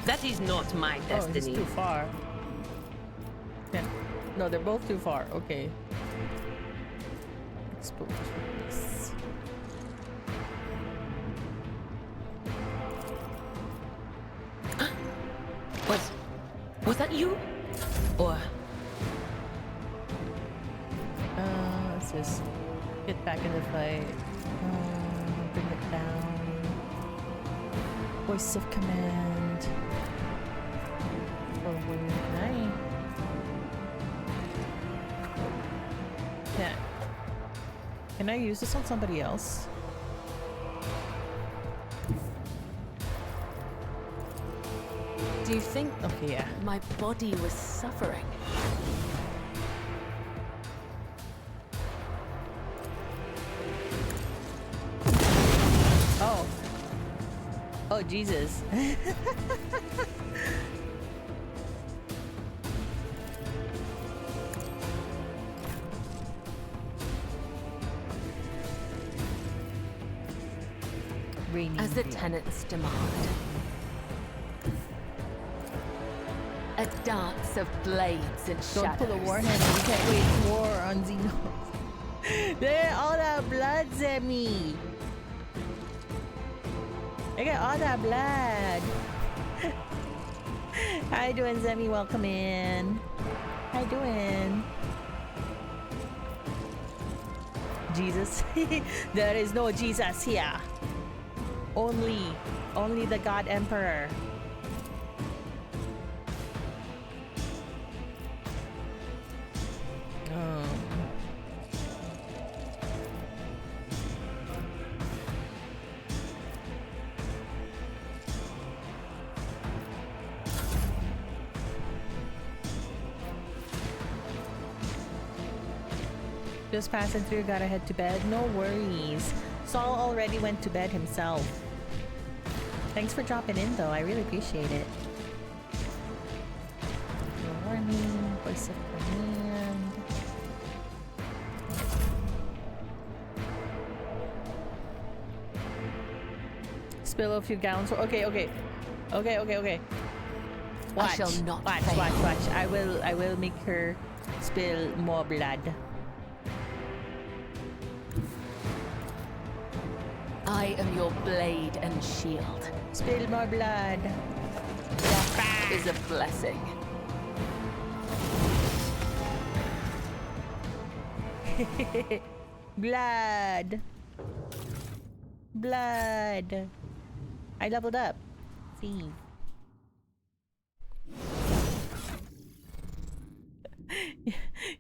That is not my Oh, it's destiny. too far. Yeah. No, they're both too far. Okay. Expose this. Was that you? Or Let's just get back in the fight. Bring it down. Voice of command. Forward 9. Yeah. Can I use this on somebody else? Do you think? Okay, yeah. My body was suffering. Oh. Oh, Jesus. As the tenants demand. A dance of blades and shadows. Don't pull a Warhammer. We can't wage war on Xenos. They're all that blood, Zemi. I got all that blood. How you doing, Zemi? Welcome in. How you doing? Jesus. There is no Jesus here. Only the God Emperor. Just passing through, gotta head to bed. No worries. Saul already went to bed himself. Thanks for dropping in though, I really appreciate it. Warning, voice of command. Spill a few gallons. Okay. Watch, I shall not watch. I will make her spill more blood. I am your blade and shield. Spill more blood. Is a blessing. Blood. I leveled up. See.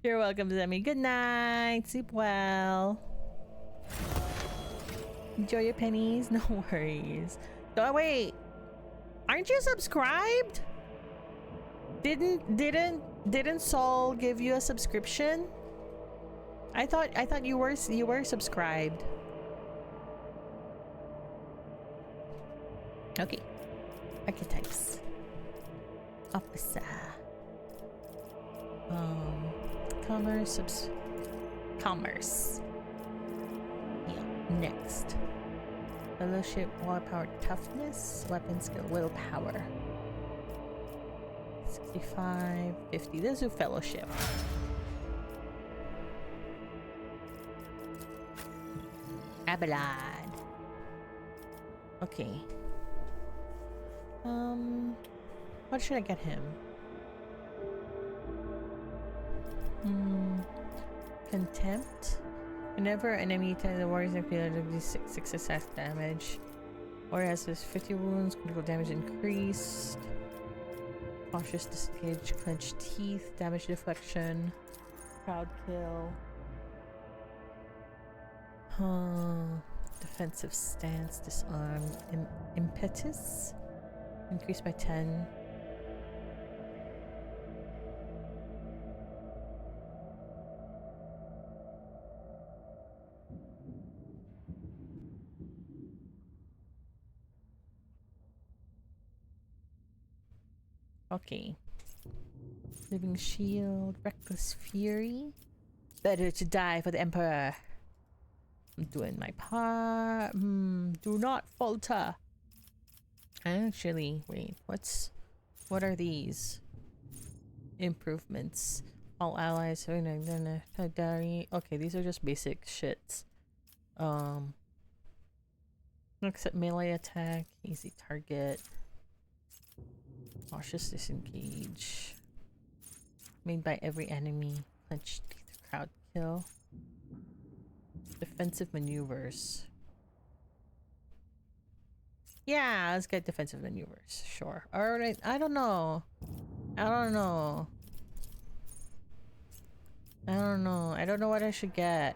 You're welcome, Zemi. Good night. Sleep well. Enjoy your pennies. No worries. Oh wait, aren't you subscribed? Didn't Saul give you a subscription? I thought you were subscribed. Okay. Archetypes. Officer. Commerce. Yeah. Next. Fellowship, war power, toughness, weapon skill, willpower. 65, 50. Let's do fellowship. Abelard. Okay. What should I get him? Contempt. Whenever an enemy attacks the warriors, they do 6 success damage. Warrior has this 50 wounds, critical damage increased. Cautious disengage, clenched teeth, damage deflection, crowd kill. Defensive stance, disarm, impetus, increased by 10. Okay. Living Shield, Reckless Fury. Better to die for the Emperor. I'm doing my part. Do not falter. Actually, wait, what are these? Improvements. All allies. Okay, these are just basic shits. Except melee attack, easy target. Cautious disengage. Made by every enemy. Clenched teeth, crowd kill. Defensive maneuvers. Yeah, let's get defensive maneuvers. Sure. Alright, I don't know. I don't know what I should get.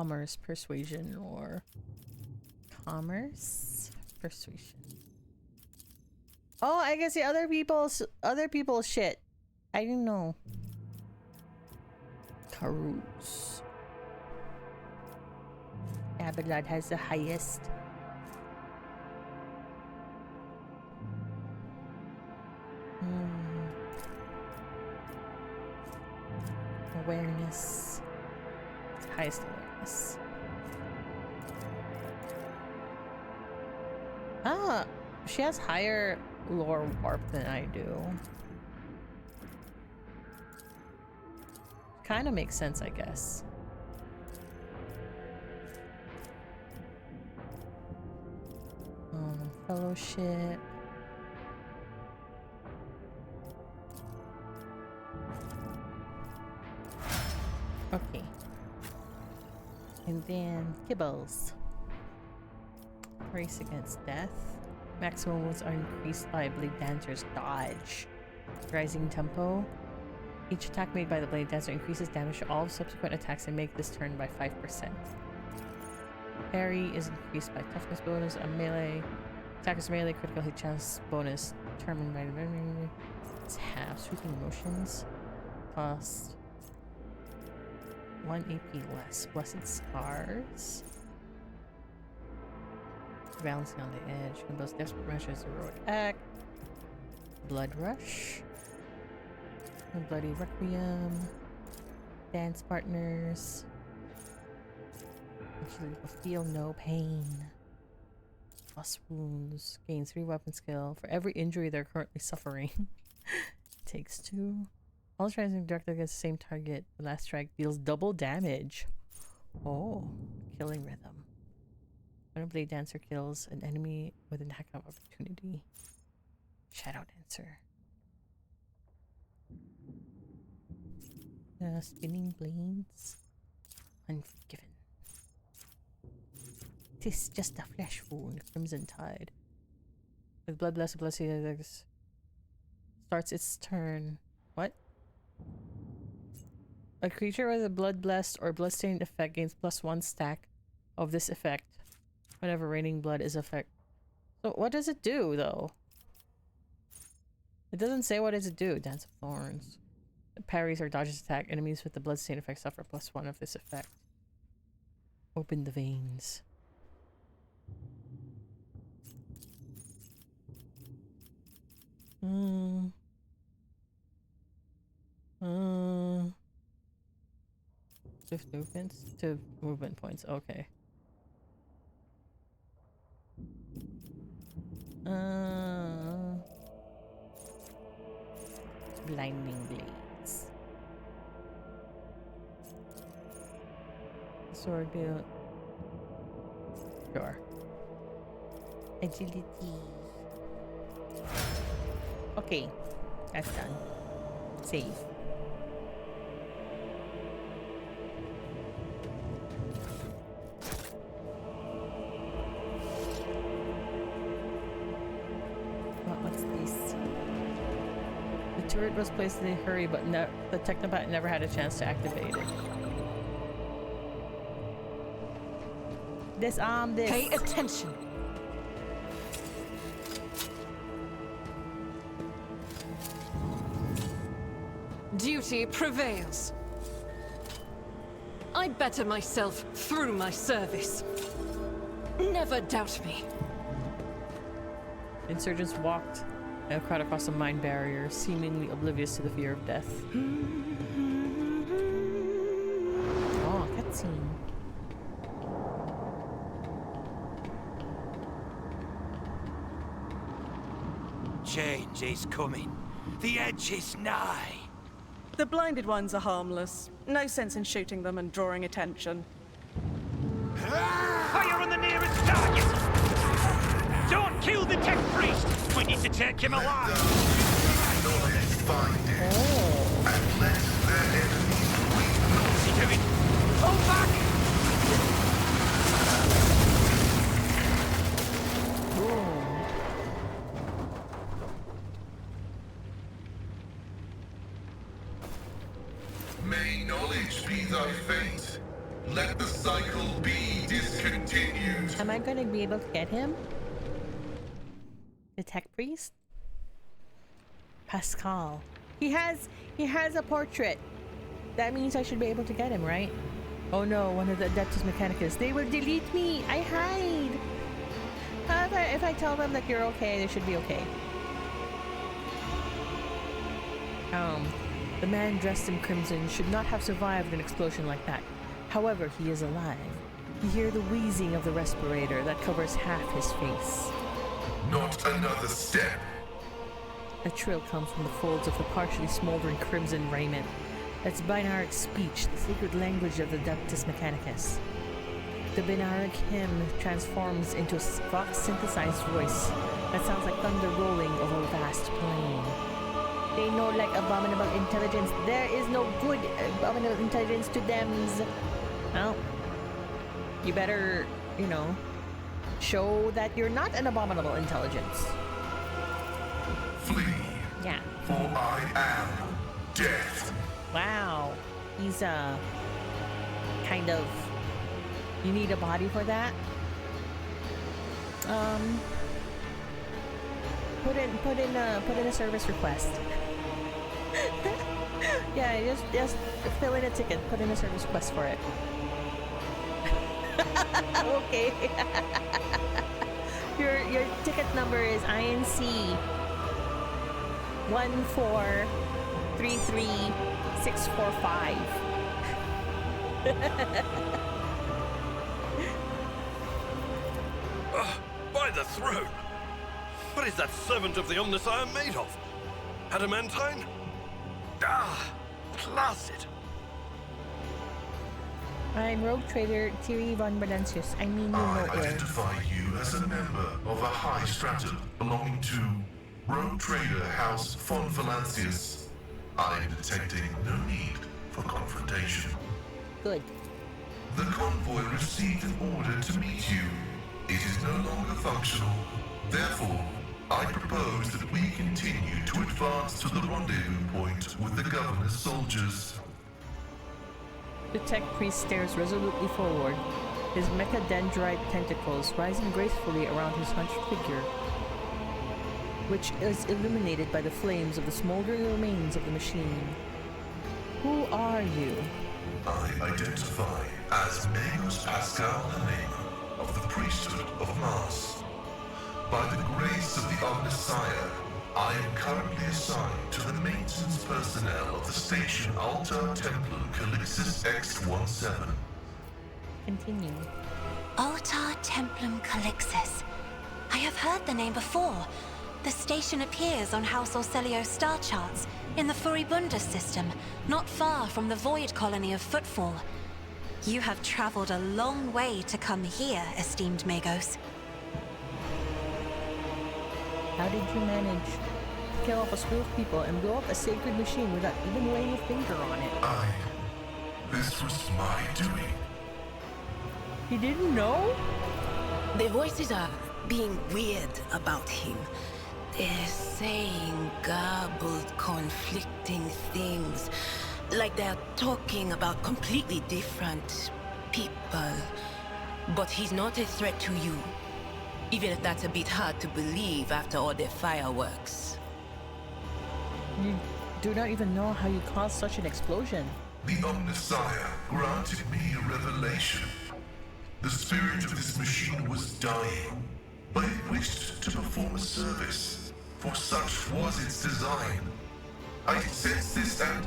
commerce, persuasion, or commerce, persuasion. Oh, I can see other people's shit. I didn't know. Carouse. Abelard has the highest. Awareness. Highest awareness. Ah, she has higher lore warp than I do. Kind of makes sense, I guess. Fellowship. Okay. And then kibbles. Race against death. Maximum wounds are increased by Blade Dancer's dodge. Rising tempo. Each attack made by the Blade Dancer increases damage to all subsequent attacks and make this turn by 5%. Parry is increased by toughness bonus. A melee attacker's melee critical hit chance bonus determined by the it's half. Sweeping motions cost 1 AP less. Blessed Scars. Balancing on the edge. Combos desperate measures. Heroic act. Blood rush. Bloody Requiem. Dance partners. Actually, will feel no pain. Plus wounds. Gain 3 weapon skill for every injury they're currently suffering. Takes 2. All strikes directed against the same target. The last strike deals double damage. Oh, killing rhythm. When a Blade Dancer kills an enemy with an attack of opportunity. Shadow Dancer. Spinning blades. Unforgiven. Tis just a flesh wound. Crimson Tide. With Blood Blessed starts its turn. What? A creature with a Blood Blessed or Bloodstained effect gains +1 stack of this effect whenever raining blood is effect. So what does it do though? It doesn't say what does it do. Dance of Thorns. It parries or dodges attack. Enemies with the Bloodstained effect suffer +1 of this effect. Open the veins. Swift movements to movement points. Okay. Blinding blades. Sword build. Sure. Agility. Okay, that's done. Save. What's this? The turret was placed in a hurry, but the Technopat never had a chance to activate it. Disarm this. Pay attention. Duty prevails. I better myself through my service. Never doubt me. Insurgents walked and crowd across the mine barrier, seemingly oblivious to the fear of death. Oh, cutscene. Change is coming. The edge is nigh. The blinded ones are harmless. No sense in shooting them and drawing attention. Fire on the nearest target! Don't kill the tech priest! We need to take him alive! Knowledge finding. And let their enemies weep. What's he doing? Pull back! May knowledge be thy fate. Let the cycle be discontinued. Am I gonna be able to get him? The tech priest? Pascal. He has a portrait. That means I should be able to get him, right? Oh no, one of the Adeptus Mechanicus. They will delete me. I hide. However, if I tell them that you're okay, they should be okay. The man dressed in crimson should not have survived an explosion like that. However, he is alive. You hear the wheezing of the respirator that covers half his face. Not another step. A trill comes from the folds of the partially smoldering crimson raiment. That's Binaric speech, the sacred language of the Adeptus Mechanicus. The Binaric hymn transforms into a Vox-synthesized voice that sounds like thunder rolling over a vast plain. They know like abominable intelligence. There is no good abominable intelligence to thems. Well, you better, you know, show that you're not an abominable intelligence. Flee. Yeah. For I am death. Wow. He's kind of, you need a body for that. Put in a service request. Yeah, just fill in a ticket, put in a service request for it. Okay. Your ticket number is INC 1433645. By the throne! What is that servant of the Omnissiah made of? Adamantine? Ah, placid. I'm Rogue Trader Thierry von Berdensius. I mean, you know I where. identify you as a member of a high stratum belonging to Rogue Trader House von Valancius. I am detecting no need for confrontation. Good. The convoy received an order to meet you. It is no longer functional. Therefore, I propose that we continue to advance to the rendezvous point with the governor's soldiers. The tech priest stares resolutely forward, his mechadendrite tentacles rising gracefully around his hunched figure, which is illuminated by the flames of the smoldering remains of the machine. Who are you? I identify as Magus Pascal Helena of the priesthood of Mars. By the grace of the Omnissiah, I am currently assigned to the maintenance personnel of the station Altar Templum Calixis X-17. Continue. Altar Templum Calixis. I have heard the name before. The station appears on House Orcelio star charts in the Furibunda system, not far from the Void Colony of Footfall. You have traveled a long way to come here, esteemed Magos. How did you manage to kill off a slew of people and blow up a sacred machine without even laying a finger on it? This was my doing. You didn't know? The voices are being weird about him. They're saying garbled, conflicting things. Like they're talking about completely different people. But he's not a threat to you. Even if that's a bit hard to believe after all the fireworks. You do not even know how you caused such an explosion. The Omnissiah granted me a revelation. The spirit of this machine was dying, but it wished to perform a service, for such was its design. I sensed this and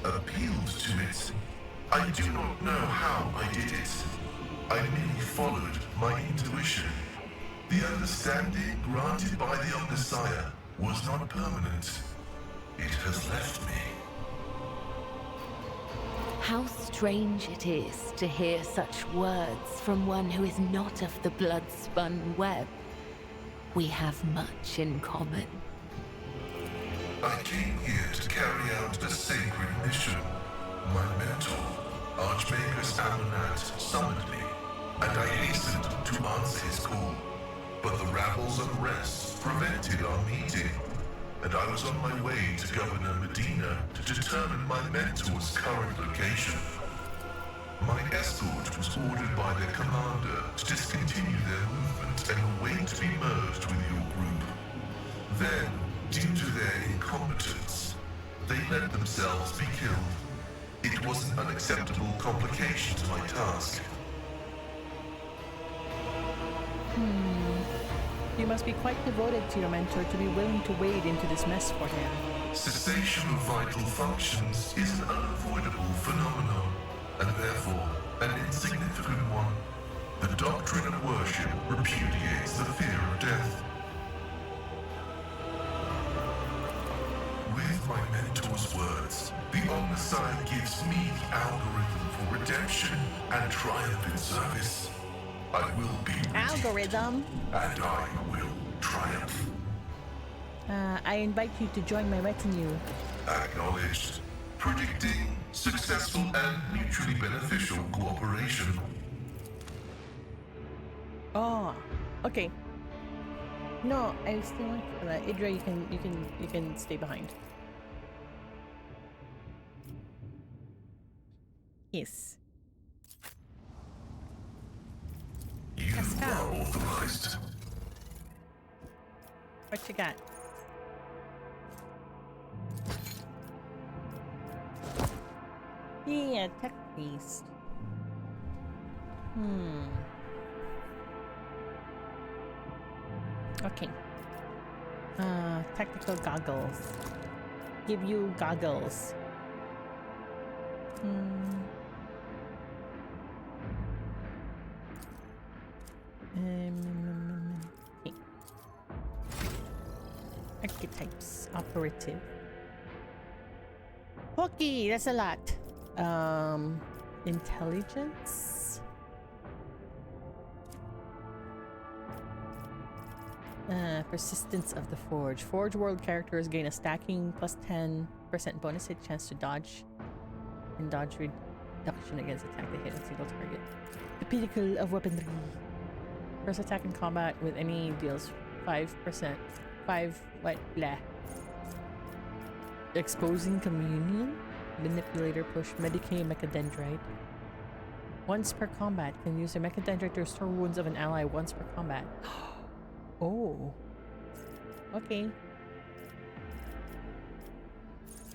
appealed to it. I do not know how I did it. I merely followed my intuition. The understanding granted by the Omnissiah was not permanent. It has left me. How strange it is to hear such words from one who is not of the blood-spun web. We have much in common. I came here to carry out a sacred mission. My mentor, Archmagus Amonat, summoned me, and I hastened to answer his call. But the rabble's unrest prevented our meeting, and I was on my way to Governor Medina to determine my mentor's current location. My escort was ordered by their commander to discontinue their movement and await to be merged with your group. Then, due to their incompetence, they let themselves be killed. It was an unacceptable complication to my task. You must be quite devoted to your mentor to be willing to wade into this mess for him. Cessation of vital functions is an unavoidable phenomenon, and therefore an insignificant one. The doctrine of worship repudiates the fear of death. With my mentor's words, the Omnicide gives me the algorithm for redemption and triumph in service. I will be redeemed, Algorithm? and I will triumph. I invite you to join my retinue. Acknowledged. Predicting successful and mutually beneficial cooperation. Oh, okay. No, I still want for that. Idra, you can stay behind. Yes. You are authorized. What you got? Yeah, tech beast. Okay. Technical goggles. Give you goggles. Okay. Archetypes. Operative. Okay, that's a lot. Intelligence. Persistence of the Forge. Forge world characters gain a stacking plus 10% bonus hit chance to dodge and dodge reduction against attack that hit a single target. The pinnacle of weaponry. First attack in combat with any deals 5%. 5 what? Blah. Exposing Communion. Manipulator push. Medicate Mechadendrite. Once per combat. Can use a Mechadendrite to restore wounds of an ally once per combat. Oh. Okay.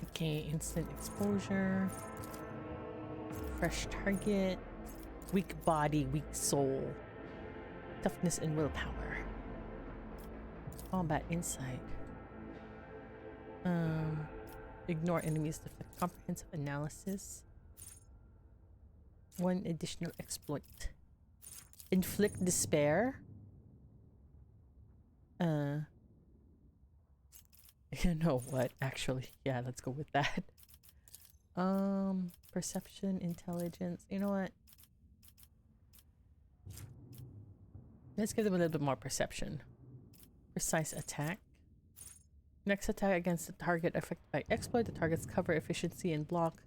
Okay, instant exposure. Fresh target. Weak body, weak soul. Toughness and willpower. Combat insight. Ignore enemies to deflect comprehensive analysis. One additional exploit. Inflict despair. You know what? Actually, yeah, let's go with that. Perception, intelligence. You know what? Let's give them a little bit more perception. Precise attack. Next attack against the target affected by exploit. The target's cover, efficiency, and block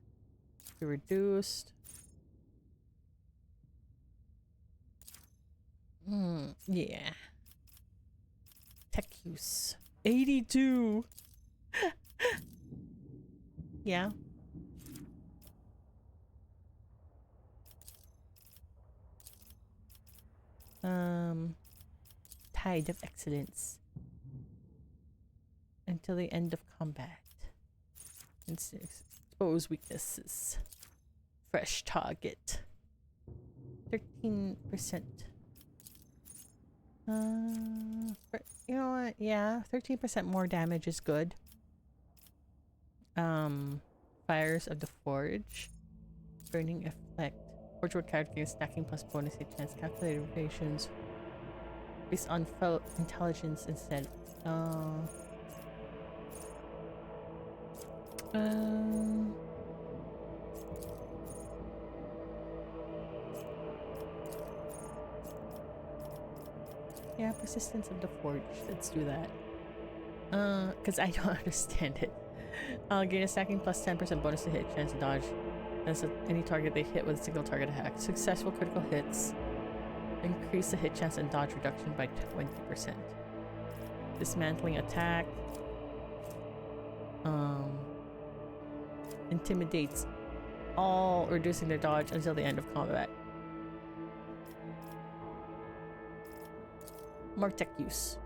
be reduced. Yeah. Tech use. 82. Yeah. Tide of Excellence. Until the end of combat. Expose weaknesses. Fresh target. 13%. You know what? Yeah, 13% more damage is good. Fires of the Forge. Burning Effect. Forge world character gains stacking plus bonus hit chance. Calculated rotations. Based on intelligence instead. Yeah, persistence of the Forge. Let's do that. Because I don't understand it. Gain a stacking plus 10% bonus to hit, chance to dodge. That's any target they hit with a single target attack. Successful critical hits. Increase the hit chance and dodge reduction by 20%. Dismantling attack. Intimidates all reducing their dodge until the end of combat. More tech use.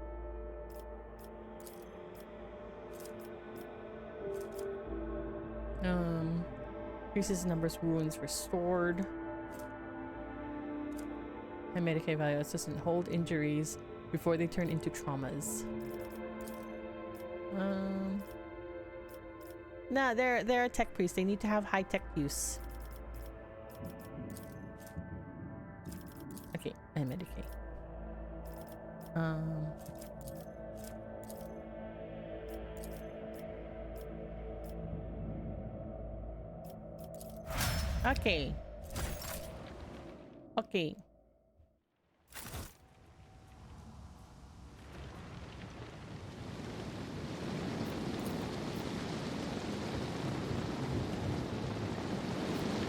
Increases numbers wounds restored. And Medicaid value assistant hold injuries before they turn into traumas. Nah, they're a tech priest. They need to have high tech use. Okay, and Medicaid. Okay. Okay.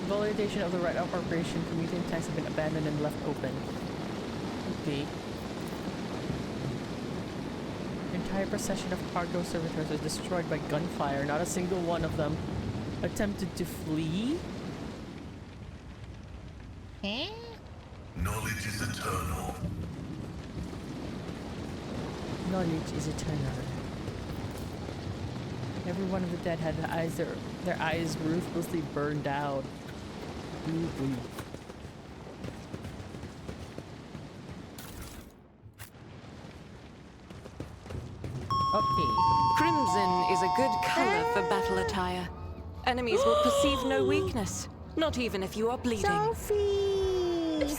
Validation of the right of operation for mutant tanks have been abandoned and left open. Okay. The entire procession of cargo servitors was destroyed by gunfire. Not a single one of them attempted to flee. Eh? Knowledge is eternal. Knowledge is eternal. Every one of the dead had their eyes ruthlessly burned out. Ooh. Okay. Crimson is a good color for battle attire. Enemies will perceive no weakness, not even if you are bleeding. Sophie!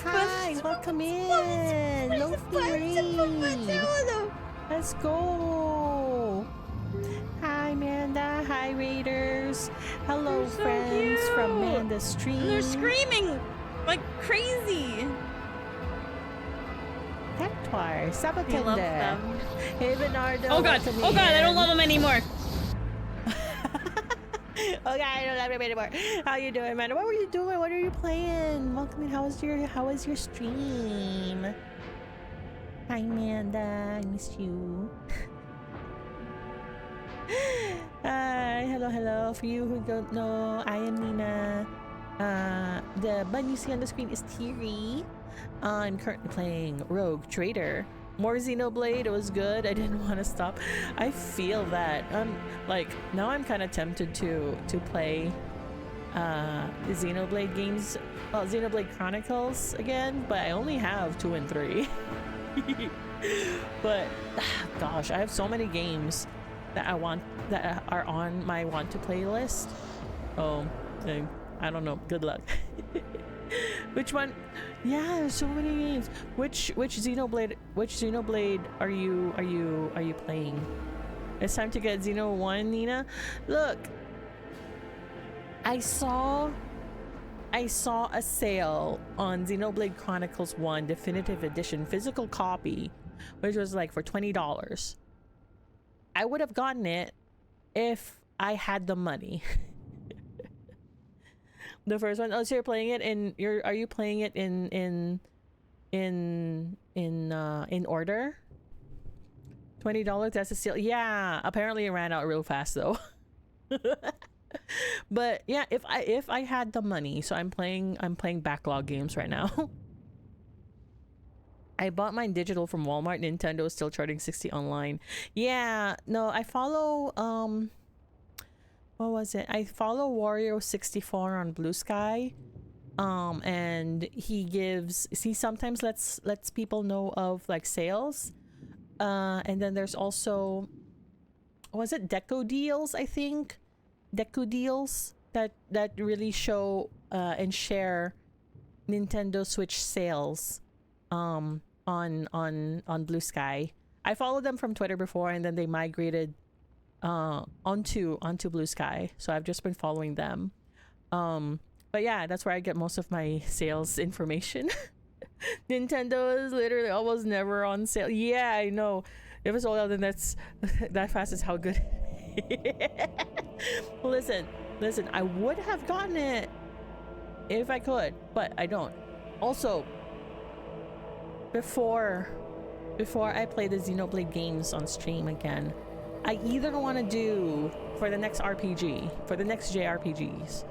Hi, welcome in! Lofi! Let's go! Hi, Amanda. Hi, Raiders. Hello, so friends cute. from Amanda's stream. And they're screaming like crazy. Tectoir, We Sabatenda. love them. Hey, Bernardo. Oh god, welcome oh god, I don't in. love them anymore. Okay, I don't love him anymore. How you doing, man? What were you doing? What are you playing? Welcome in. How was your stream? Hi, Amanda. I missed you. Hello. For you who don't know, I am Nina. The button you see on the screen is Thierry. I'm currently playing Rogue Trader. More Xenoblade. It was good. I didn't want to stop. I feel that. Like now I'm kind of tempted to play the Xenoblade games, well, Xenoblade Chronicles again, but I only have 2 and 3. But gosh, I have so many games that that are on my want to play list. Oh, I don't know. Good luck. Which one? Yeah, there's so many games. Which Xenoblade are you playing? It's time to get Xeno 1, Nina. Look, I saw a sale on Xenoblade Chronicles 1 Definitive Edition physical copy, which was like for $20. I would have gotten it if I had the money. The first one. Oh, so you're playing it in are you playing it in order? $20, that's a steal. Yeah, apparently it ran out real fast though. But yeah, if I had the money, so I'm playing backlog games right now. I bought mine digital from Walmart. Nintendo is still charging $60 online. Yeah, no, I follow what was it? I follow Wario64 on Blue Sky. And he sometimes lets people know of like sales. And then there's also, was it Deco Deals, I think? Deco Deals that really show and share Nintendo Switch sales on Blue Sky. I followed them from Twitter before, and then they migrated onto Blue Sky, so I've just been following them. But yeah, that's where I get most of my sales information. Nintendo is literally almost never on sale. Yeah, I know. If it's all out, then that fast is how good. Listen, I would have gotten it if I could, but I don't. Also, before I play the Xenoblade games on stream again, I either want to do for the next RPG, for the next JRPGs,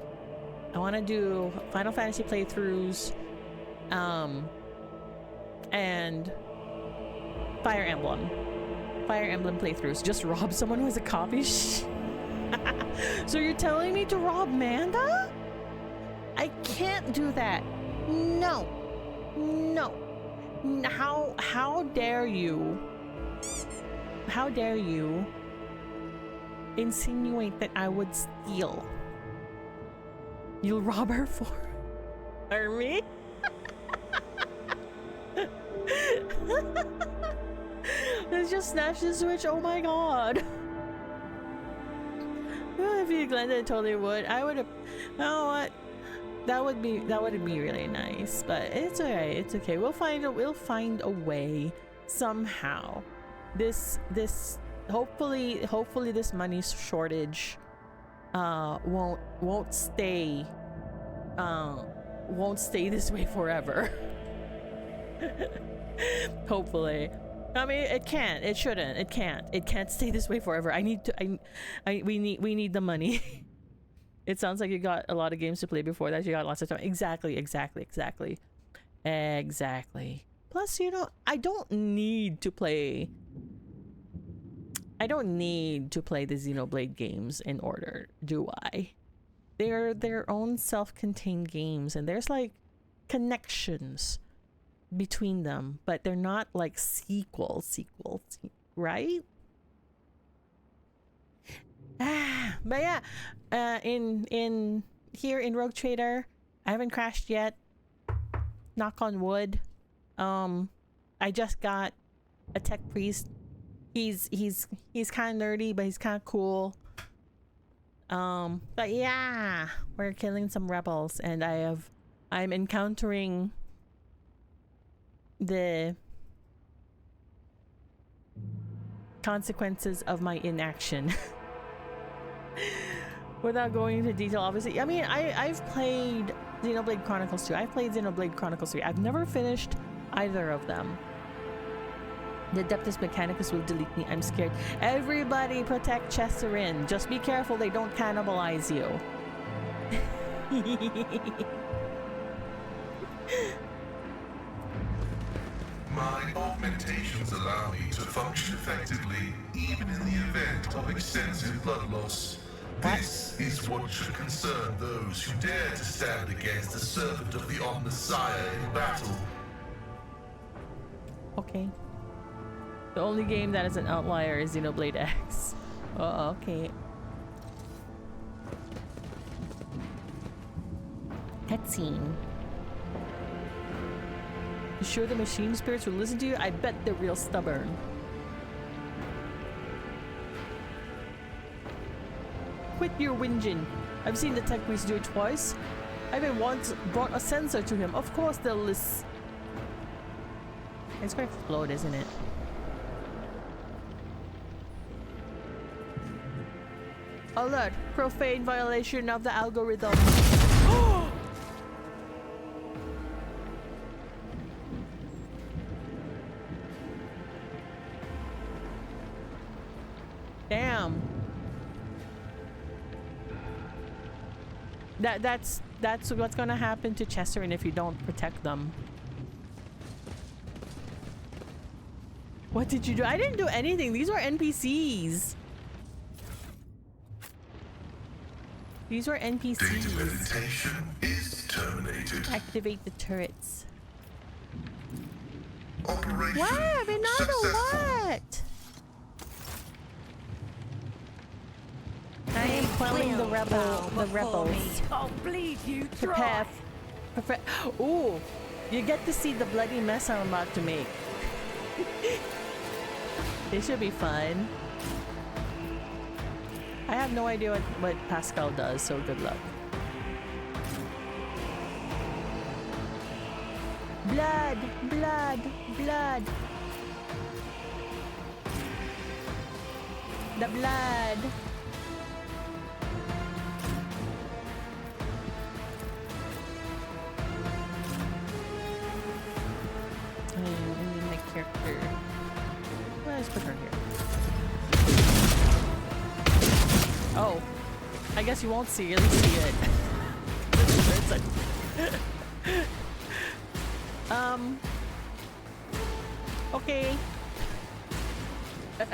I want to do Final Fantasy playthroughs, and Fire Emblem playthroughs. Just rob someone who has a copy. So you're telling me to rob Manda? I can't do that. No. How dare you? How dare you insinuate that I would steal? You'll rob her for me? Let's just snatch the Switch. Oh my god. If you Glenda totally would. I would have. You know what? That would be really nice. But it's alright. It's okay. We'll find a way somehow. This hopefully this money shortage won't stay this way forever. Hopefully. I mean, it can't. It shouldn't. It can't. It can't stay this way forever. We need the money. It sounds like you got a lot of games to play before that. You got lots of time. Exactly. Plus, you know, I don't need to play the Xenoblade games in order, do I? They're their own self-contained games, and there's like connections between them, but they're not like sequels, right? But yeah, in here in Rogue Trader, I haven't crashed yet. Knock on wood. I just got a tech priest. He's kind of nerdy, but he's kind of cool. But yeah, we're killing some rebels, and I'm encountering the consequences of my inaction. Without going into detail, obviously. I mean, I've played Xenoblade Chronicles 2. I've played Xenoblade Chronicles 3. I've never finished either of them. The Adeptus Mechanicus will delete me. I'm scared. Everybody protect Chesserin. Just be careful they don't cannibalize you. My augmentations allow me to function effectively, even in the event of extensive blood loss. This is what should concern those who dare to stand against the servant of the Omnissiah in battle. Okay. The only game that is an outlier is Xenoblade X. Oh, okay. Cutscene. You sure the machine spirits will listen to you? I bet they're real stubborn. Quit your whinging. I've seen the tech priest do it twice. I even once brought a sensor to him. Of course they'll listen. It's gonna explode, isn't it? Alert! Profane violation of the algorithm. Damn. That's what's gonna happen to Chesserin if you don't protect them. What did you do? I didn't do anything. These were NPCs. These were NPCs. Data meditation is terminated. Activate the turrets. Operation What? Another what? I am quelling the rebels. I'll bleed you Prepare. dry. Ooh, you get to see the bloody mess I'm about to make. This should be fun. I have no idea what Pascal does, so good luck. Blood, blood, blood. The blood. I need my character. Let's put her here. Oh, I guess you won't see it. At least see it. like... Okay. I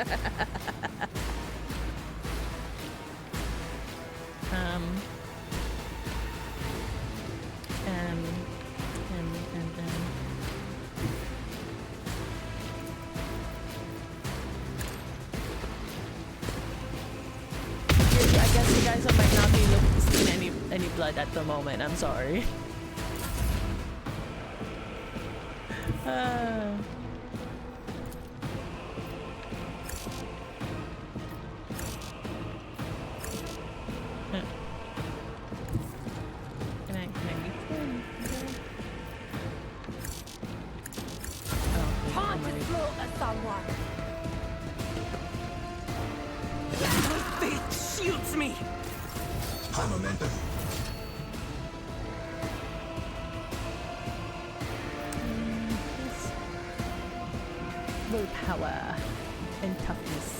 guess you guys might not be seeing any blood at the moment. I'm sorry. Time to slaughter someone. It shoots me. High momentum. Willpower and toughness.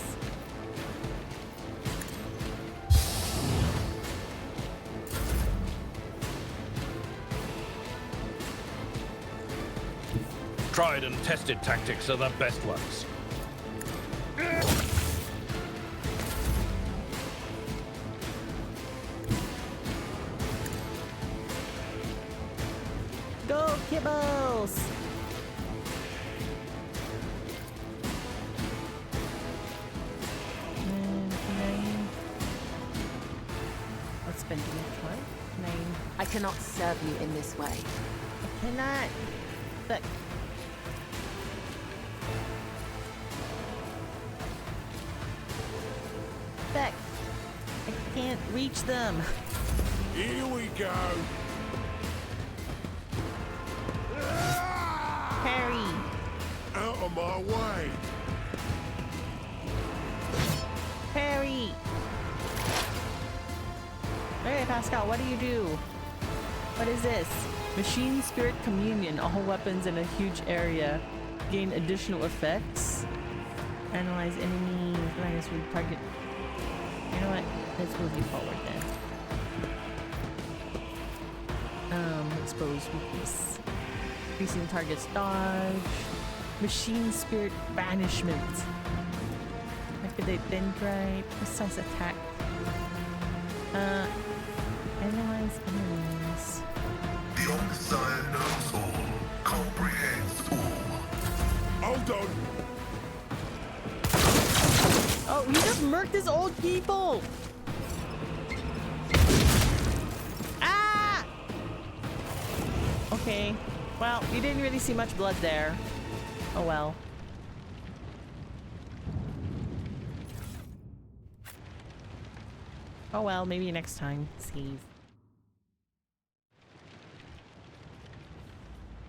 Tried and tested tactics are the best ones. Go, kibbles! What's been doing what? 9. I cannot serve you in this way. I cannot. But Beck, I can't reach them. Here we go. Harry. Out of my way. Harry. Hey, Pascal, what do? What is this? Machine Spirit Communion. All weapons in a huge area gain additional effects. Analyze enemies. Minus with target. You know what? Let's move you forward then. Expose weakness. Increasing target's dodge. Machine Spirit Banishment. Activate Dendrite. Precise attack. Analyze enemies. The Omnissiah knows all, comprehends all. Hold on. Oh, he just murked his old people! Ah! Okay. Well, you didn't really see much blood there. Oh well. Oh well, maybe next time. Save.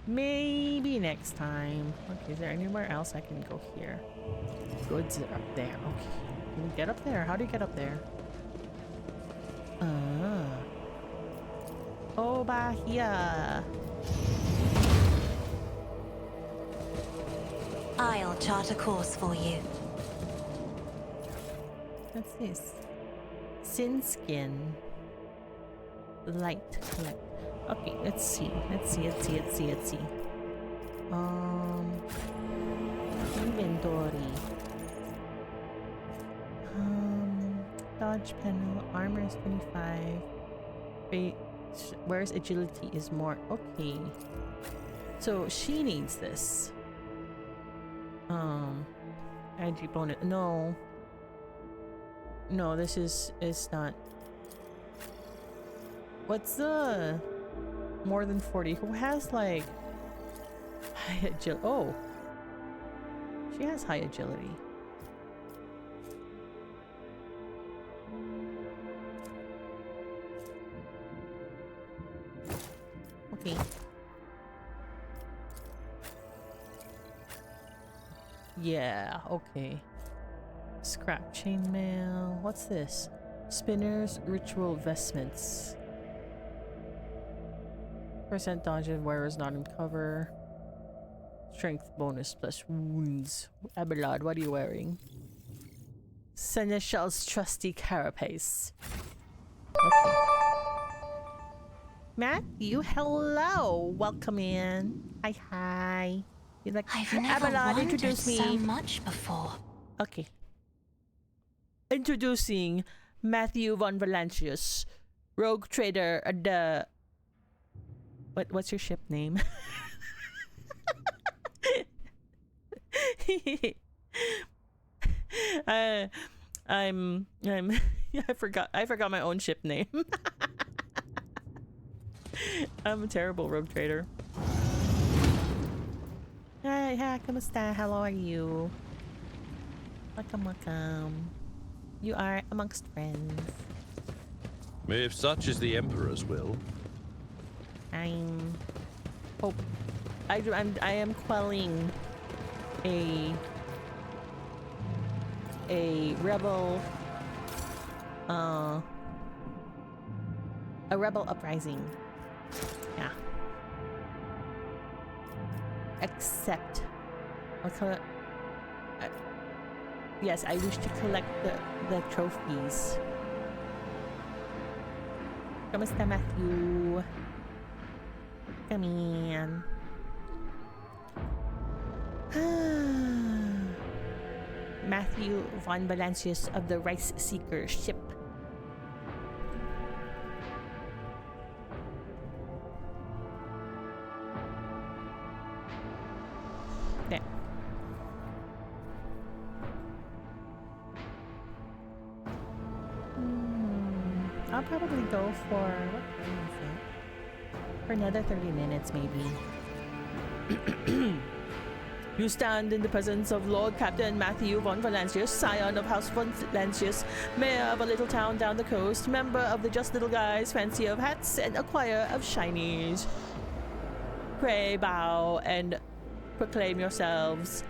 Maybe next time. Okay, is there anywhere else I can go here? Goods are up there. Okay. Can we get up there? How do you get up there? Over here. I'll chart a course for you. What's this? Sin skin. Light collect. Okay, let's see. Inventory. Dodge panel. Armor is 25. Wait, where's agility is more. Okay. So she needs this. IG bonus. No. No, this is not. What's the more than 40? Who has like high agility? Oh, she has high agility. Okay. Yeah, okay. Scrap chainmail. What's this? Spinners, ritual vestments. % dodge and wearers not in cover. Strength bonus plus wounds. Abelard, what are you wearing? Seneschal's trusty carapace. Okay. Matthew, hello. Welcome in. Hi. You're like, I've never Abelard, wondered introduce me. so much before. Okay. Introducing Matthew von Valancius, rogue trader at the... What's your ship name? I forgot my own ship name. I'm a terrible rogue trader. Hi, kamusta? How are you? Welcome. You are amongst friends. If such is the Emperor's will. I am quelling a rebel uprising. Yeah. Except yes, I wish to collect the trophies. Kamusta, Matthew? Come in. Matthew von Valancius of the Rice Seeker ship. There. I'll probably go for what time is it? For another 30 minutes, maybe. You stand in the presence of Lord Captain Matthew von Valancius, scion of House von Valancius, mayor of a little town down the coast, member of the Just Little Guys, fancier of hats, and acquirer of shinies. Pray, bow, and proclaim yourselves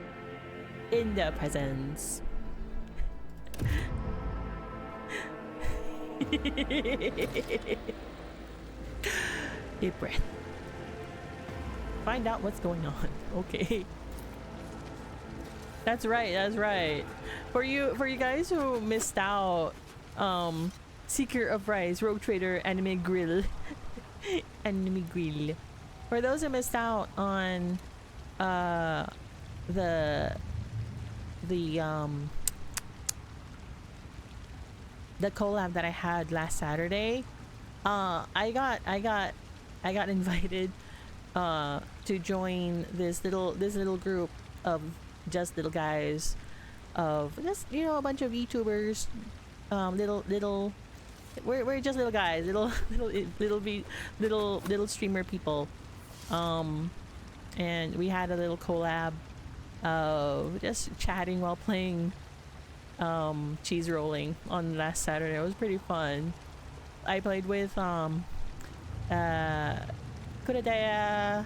in their presence. Deep breath. Find out what's going on. Okay. That's right. For you guys who missed out, Seeker of Rice, Rogue Trader, Anime Grill. Anime Grill. For those who missed out on the collab that I had last Saturday, I got invited to join this little group of just little guys, of just, you know, a bunch of YouTubers, we're just little guys, little streamer people, and we had a little collab of just chatting while playing cheese rolling on last Saturday. It was pretty fun. I played with Kuradea,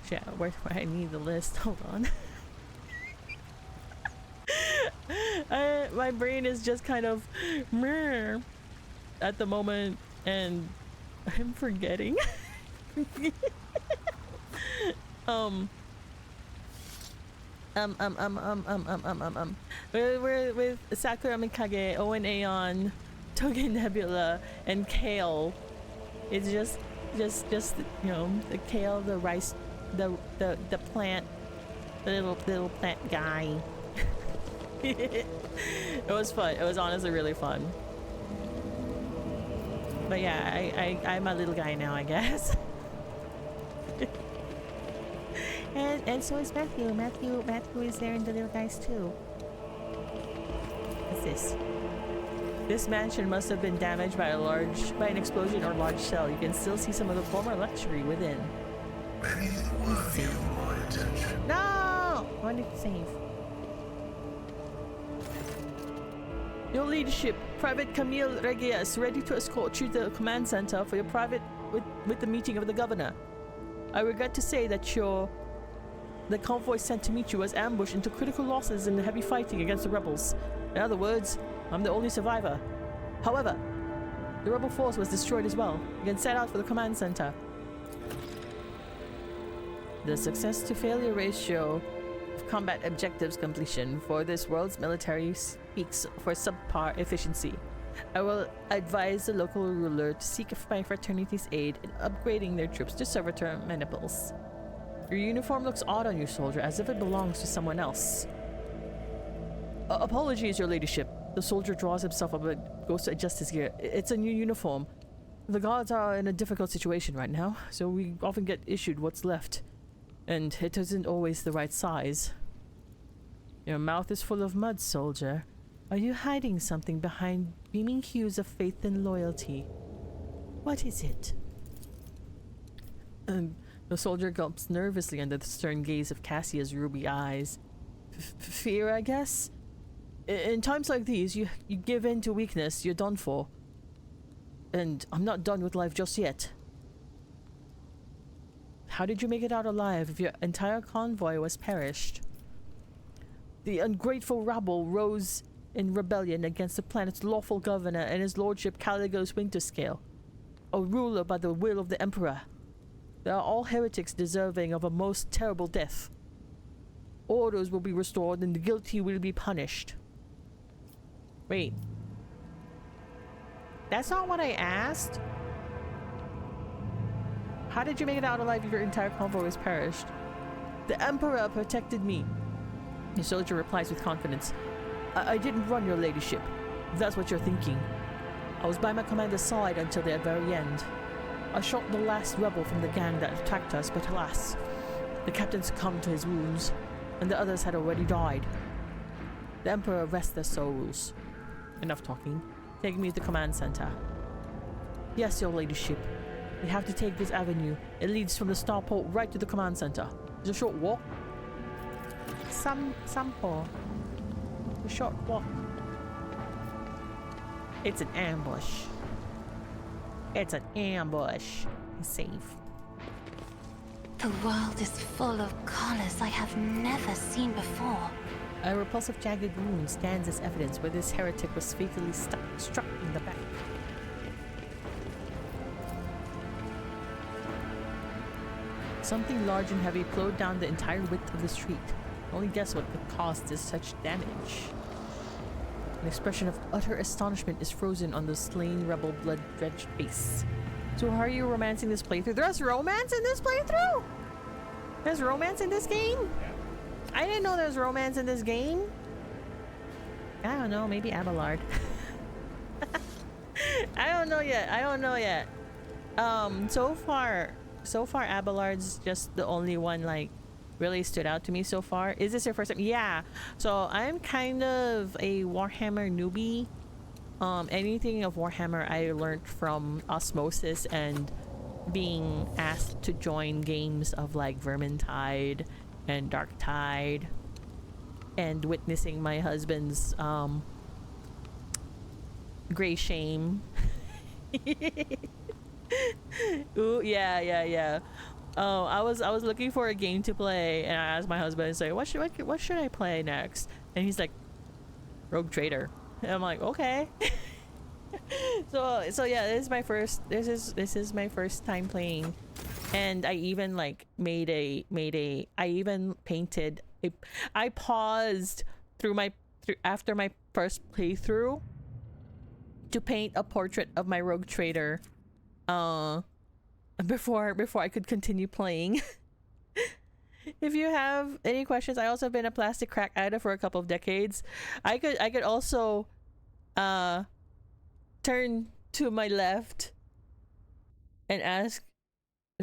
shit, where I need the list. Hold on. My brain is just kind of meh at the moment, and I'm forgetting. We're with Sakura Mikage, Owen Aeon, Togen Nebula, and Kale. It's just you know, the kale, the rice, the plant, the little plant guy. It was fun. It was honestly really fun. But yeah, I'm a little guy now, I guess. and so is Matthew. Matthew is there in the little guys too. What's this? This mansion must have been damaged by an explosion or large shell. You can still see some of the former luxury within. Anything worthy of my attention? No! I wanted to save. Your leadership, Private Camille Regias, ready to escort you to the command center for your private with the meeting of the governor. I regret to say that the convoy sent to meet you was ambushed into critical losses in the heavy fighting against the rebels. In other words, I'm the only survivor. However, the rebel force was destroyed as well. You can set out for the command center. The success to failure ratio of combat objectives completion for this world's military speaks for subpar efficiency. I will advise the local ruler to seek my fraternity's aid in upgrading their troops to servitor maniples. Your uniform looks odd on you, soldier, as if it belongs to someone else. Apologies, your ladyship. The soldier draws himself up and goes to adjust his gear. It's a new uniform. The guards are in a difficult situation right now, so we often get issued what's left. And it isn't always the right size. Your mouth is full of mud, soldier. Are you hiding something behind beaming hues of faith and loyalty? What is it? The soldier gulps nervously under the stern gaze of Cassia's ruby eyes. Fear, I guess? In times like these, you give in to weakness, you're done for. And I'm not done with life just yet. How did you make it out alive if your entire convoy was perished? The ungrateful rabble rose in rebellion against the planet's lawful governor and his lordship Caligos Winterscale, a ruler by the will of the Emperor. They are all heretics deserving of a most terrible death. Orders will be restored and the guilty will be punished. Wait. That's not what I asked. How did you make it out alive if your entire convoy was perished? The Emperor protected me. The soldier replies with confidence. I didn't run, your ladyship. If that's what you're thinking. I was by my commander's side until the very end. I shot the last rebel from the gang that attacked us, but alas, the captain succumbed to his wounds, and the others had already died. The Emperor rests their souls. Enough talking. Take me to the command center. Yes, your ladyship. We have to take this avenue. It leads from the starport right to the command center. It's a short walk. Sample. A short walk. It's an ambush. It's an ambush. Safe. The world is full of colors I have never seen before. A repulsive jagged wound stands as evidence where this heretic was fatally struck in the back. Something large and heavy flowed down the entire width of the street. Only guess what could cause this such damage. An expression of utter astonishment is frozen on the slain rebel blood-drenched face. So how are you romancing this playthrough? There's romance in this playthrough? There's romance in this game? I didn't know there's romance in this game. I don't know, maybe Abelard. I don't know yet. So far Abelard's just the only one like really stood out to me so far. Is this your first time? Yeah. So I'm kind of a Warhammer newbie. Anything of Warhammer I learned from osmosis and being asked to join games of like Vermintide and Darktide and witnessing my husband's gray shame. Ooh, yeah. Oh, I was looking for a game to play, and I asked my husband, "Say, what should I play next?" And he's like, "Rogue Trader." And I'm like, "Okay." so yeah, this is my first time playing, and I even like I even painted. I paused after my first playthrough to paint a portrait of my Rogue Trader. Before I could continue playing. If you have any questions, I also have been a plastic crack addict for a couple of decades. I could also turn to my left and ask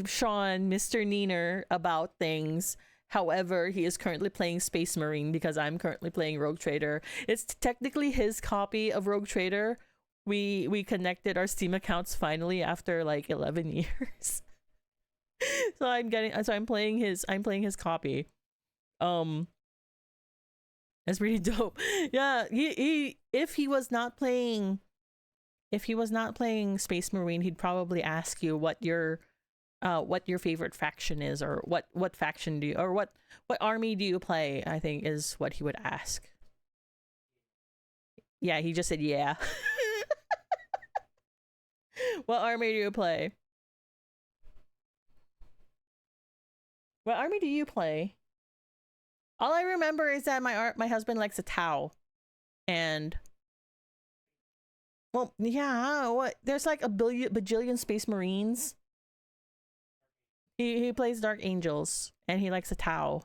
Sean, Mr. Neener, about things. However, he is currently playing Space Marine because I'm currently playing Rogue Trader. It's technically his copy of Rogue Trader. We connected our Steam accounts finally after like 11 years. So I'm playing his copy. That's pretty dope. Yeah, he if he was not playing Space Marine, he'd probably ask you what your favorite faction is, or what faction do you, or what army do you play, I think is what he would ask. Yeah, he just said yeah. What army do you play? What army do you play? All I remember is that my husband likes a Tau, and Well, yeah. What? There's like a bajillion Space Marines. He plays Dark Angels and he likes a Tau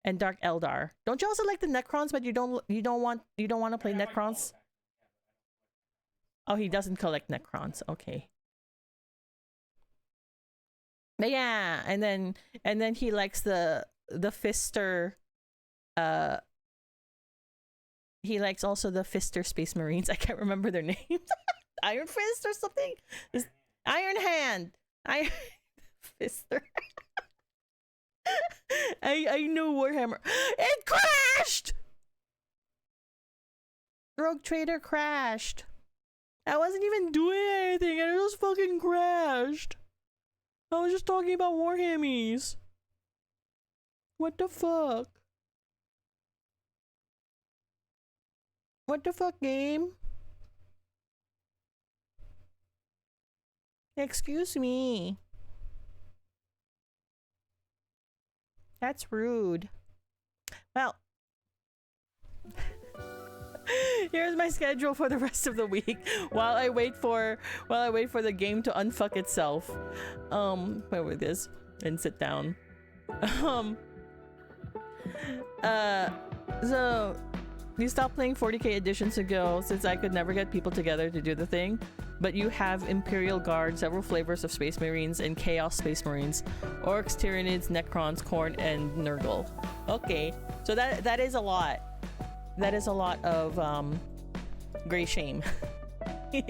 and Dark Eldar. Don't you also like the Necrons? But you don't want to play Necrons. Oh, he doesn't collect Necrons. Okay. But yeah, and then he likes the Fister. He likes also the Fister Space Marines. I can't remember their names. Iron Fist or something. Iron Hand. Fister. I know Warhammer. It crashed. Rogue Trader crashed. I wasn't even doing anything and it just fucking crashed. I was just talking about Warhammies. What the fuck? What the fuck, game? Excuse me. That's rude. Well, here's my schedule for the rest of the week while I wait for the game to unfuck itself. Wait with this and sit down. So you stopped playing 40K editions ago since I could never get people together to do the thing, but you have Imperial Guard, several flavors of Space Marines, and Chaos Space Marines, Orcs, Tyranids, Necrons, Khorne, and Nurgle. Okay, so that is a lot. That is a lot of gray shame. You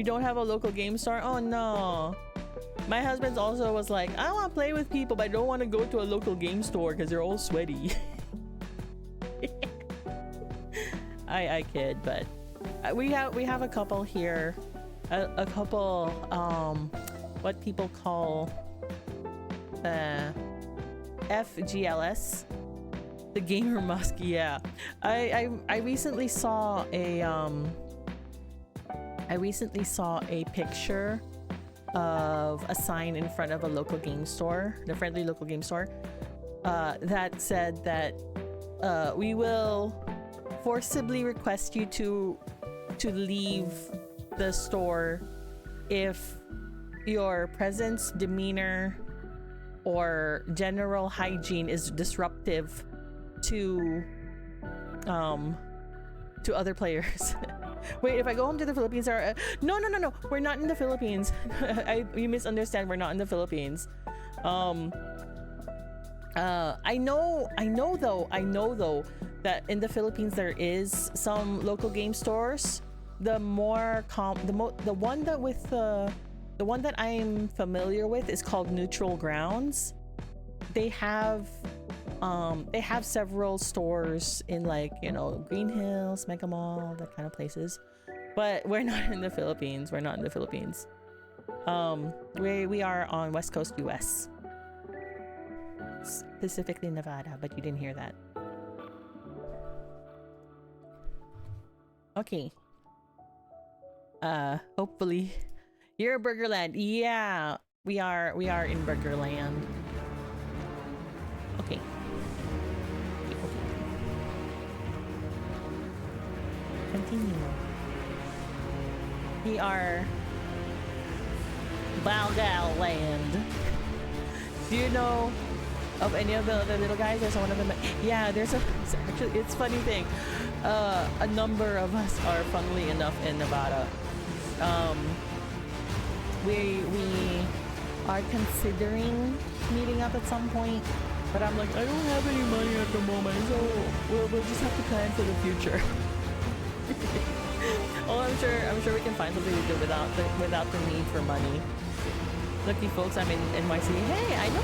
don't have a local game store? Oh no. My husband also was like, I want to play with people, but I don't want to go to a local game store because they're all sweaty. I kid, but we have a couple here, a couple what people call FGLS, the gamer musk. Yeah, I recently saw a picture of a sign in front of a local game store, the friendly local game store, that said that we will forcibly request you to leave the store if your presence, demeanor, or general hygiene is disruptive to other players. Wait, if I go home to the Philippines, no, we're not in the Philippines. You misunderstand. We're not in the Philippines. I know though that in the Philippines there is some local game stores. The one that I'm familiar with is called Neutral Grounds. They have several stores in, like, you know, Green Hills, Mega Mall, that kind of places. But we're not in the Philippines. We're not in the Philippines. We are on West Coast US. Specifically Nevada, but you didn't hear that. Okay. Hopefully you're Burgerland. Yeah, we are in Burgerland. Okay. Continue. We are Balgal Land. Do you know of any of the other little guys? There's one of them. Yeah, actually, it's a funny thing. A number of us are, funnily enough, in Nevada. We are considering meeting up at some point, but I'm like, I don't have any money at the moment, so we'll just have to plan for the future. Oh, I'm sure we can find something to do without the need for money. Lucky folks, I'm in NYC. Hey, I know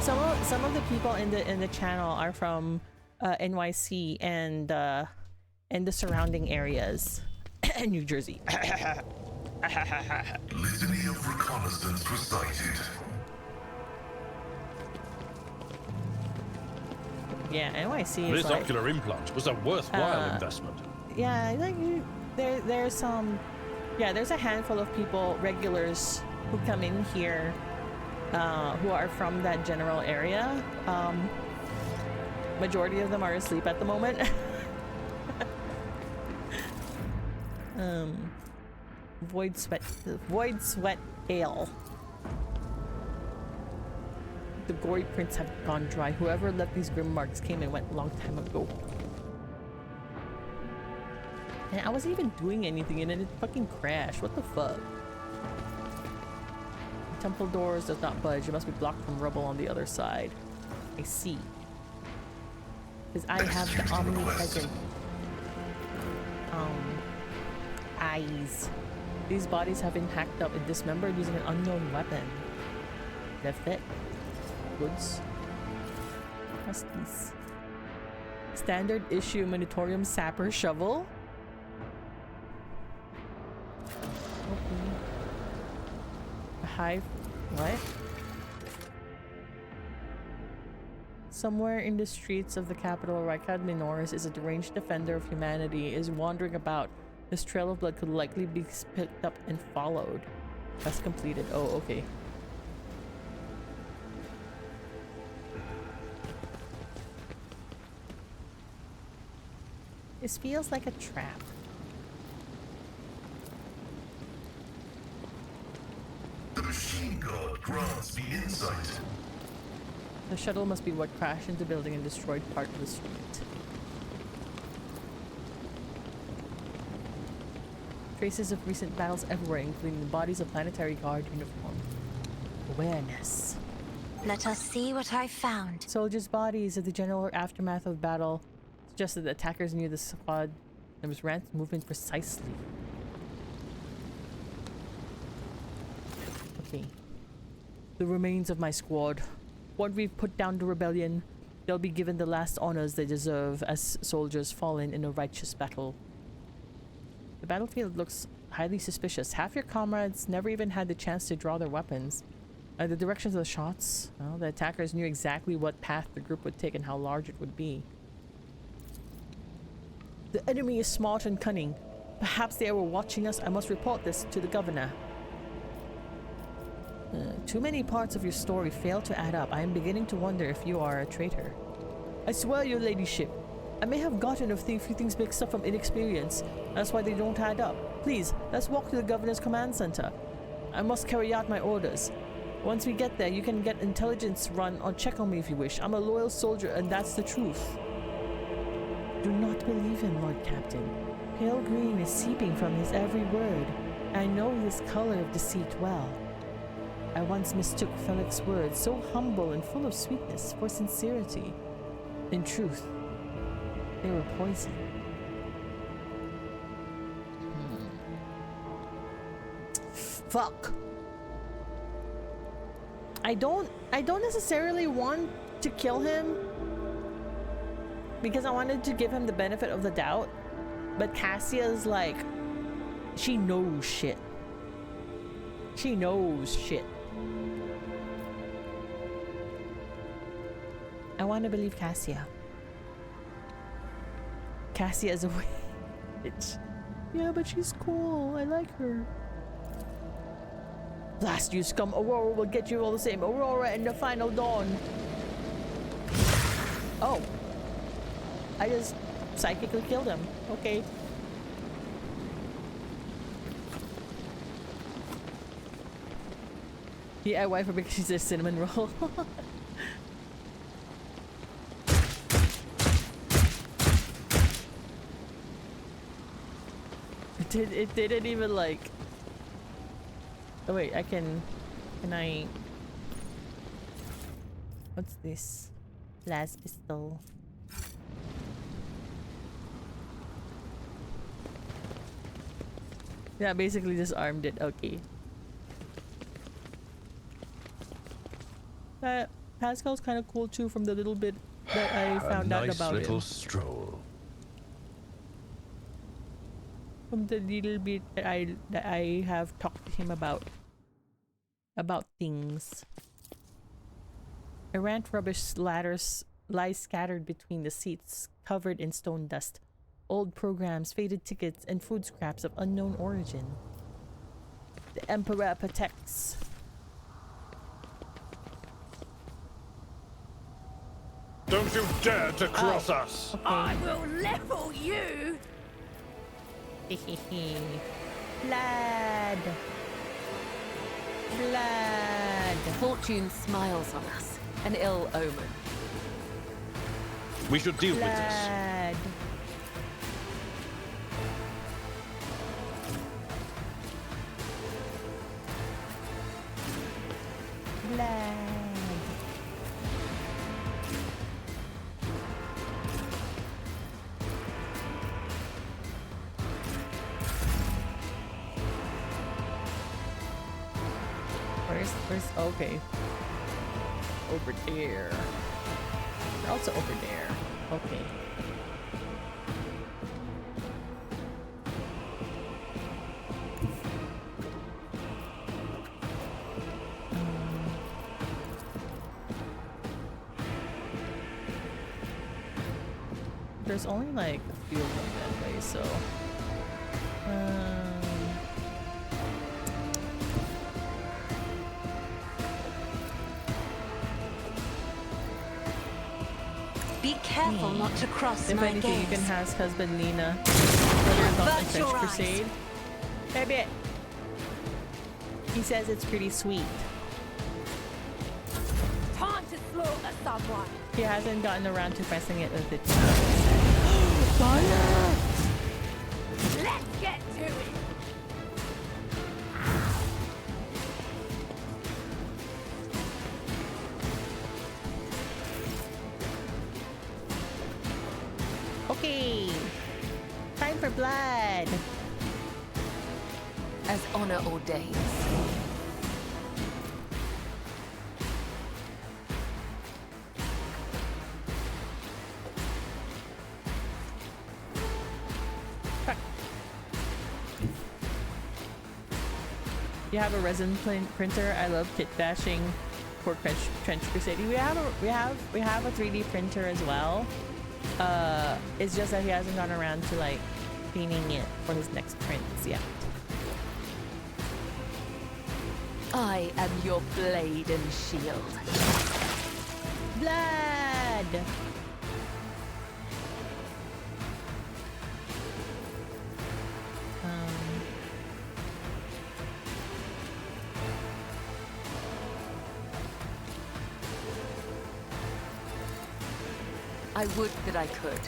some of the people in the channel are from NYC and the surrounding areas. New Jersey. Litany of reconnaissance recited. Yeah, NYC This is like, ocular implant was a worthwhile investment. Yeah, like there's a handful of people, regulars, who come in here, who are from that general area. Majority of them are asleep at the moment. Void sweat ale. The gory prints have gone dry. Whoever left these grim marks came and went a long time ago. And I wasn't even doing anything and then it fucking crashed. What the fuck? The temple doors does not budge. It must be blocked from rubble on the other side. I see. Because I have the omnipresent eyes. These bodies have been hacked up and dismembered using an unknown weapon. Left it. Goods. What's this? Standard issue Minotaurium Sapper Shovel. Okay. A hive. What? Somewhere in the streets of the capital, Rykad Minoris is a deranged defender of humanity, is wandering about. This trail of blood could likely be picked up and followed. Quest completed. Oh, okay. This feels like a trap. The machine god grants me insight. The shuttle must be what crashed into the building and destroyed part of the street. Traces of recent battles everywhere, including the bodies of planetary guard uniform. Awareness. Let us see what I found. Soldiers' bodies of the general aftermath of battle suggested the attackers knew the squad and was Rand's movement precisely. Okay. The remains of my squad. Once we've put down the rebellion, they'll be given the last honors they deserve as soldiers fallen in a righteous battle. The battlefield looks highly suspicious. Half your comrades never even had the chance to draw their weapons. The directions of the shots, well, the attackers knew exactly what path the group would take and how large it would be. The enemy is smart and cunning. Perhaps they were watching us. I must report this to the governor. Too many parts of your story fail to add up. I am beginning to wonder if you are a traitor. I swear, your ladyship, I may have gotten a few things mixed up from inexperience. That's why they don't add up. Please, let's walk to the governor's command center. I must carry out my orders. Once we get there, you can get intelligence run or check on me if you wish. I'm a loyal soldier, and that's the truth. Do not believe him, Lord Captain. Pale green is seeping from his every word. I know his color of deceit well. I once mistook Felix's words, so humble and full of sweetness, for sincerity. In truth, they were poison. Fuck. I don't necessarily want to kill him because I wanted to give him the benefit of the doubt, but Cassia's like, she knows shit. She knows shit. I want to believe Cassia. Cassia is a witch. Yeah, but she's cool. I like her. Blast you, scum. Aurora will get you all the same. Aurora and the final dawn. Oh. I just psychically killed him. Okay. Yeah, I wife her because she's a cinnamon roll. It didn't even like. Oh wait, can I? What's this? Blast pistol. Yeah, basically just armed it. Okay. Pascal's kind of cool too, from the little bit that I found out about him. A nice little stroll. From the little bit that I have talked to him about things. Errant rubbish ladders lie scattered between the seats, covered in stone dust. Old programs, faded tickets, and food scraps of unknown origin. The Emperor protects. Don't you dare to cross us! I will level you! Blood. Blood. Fortune smiles on us. An ill omen. We should deal with this. Blood. Blood. Where's okay. Over there. They're also over there. Okay. There's only like a few of them that way, so Be careful not to cross if my anything, gaze. you can ask husband Lena whether or not the Virtual French eyes. Crusade. Baby, he says it's pretty sweet. Time to slaughter someone. He hasn't gotten around to pressing it with it. Let's get to it. Okay, time for blood. As honor ordains. You have a resin printer. I love kit bashing for Trench Crusade. We have a 3D printer as well. It's just that he hasn't gone around to like cleaning it for his next prints yet. I am your blade and shield. Blood! I would that I could.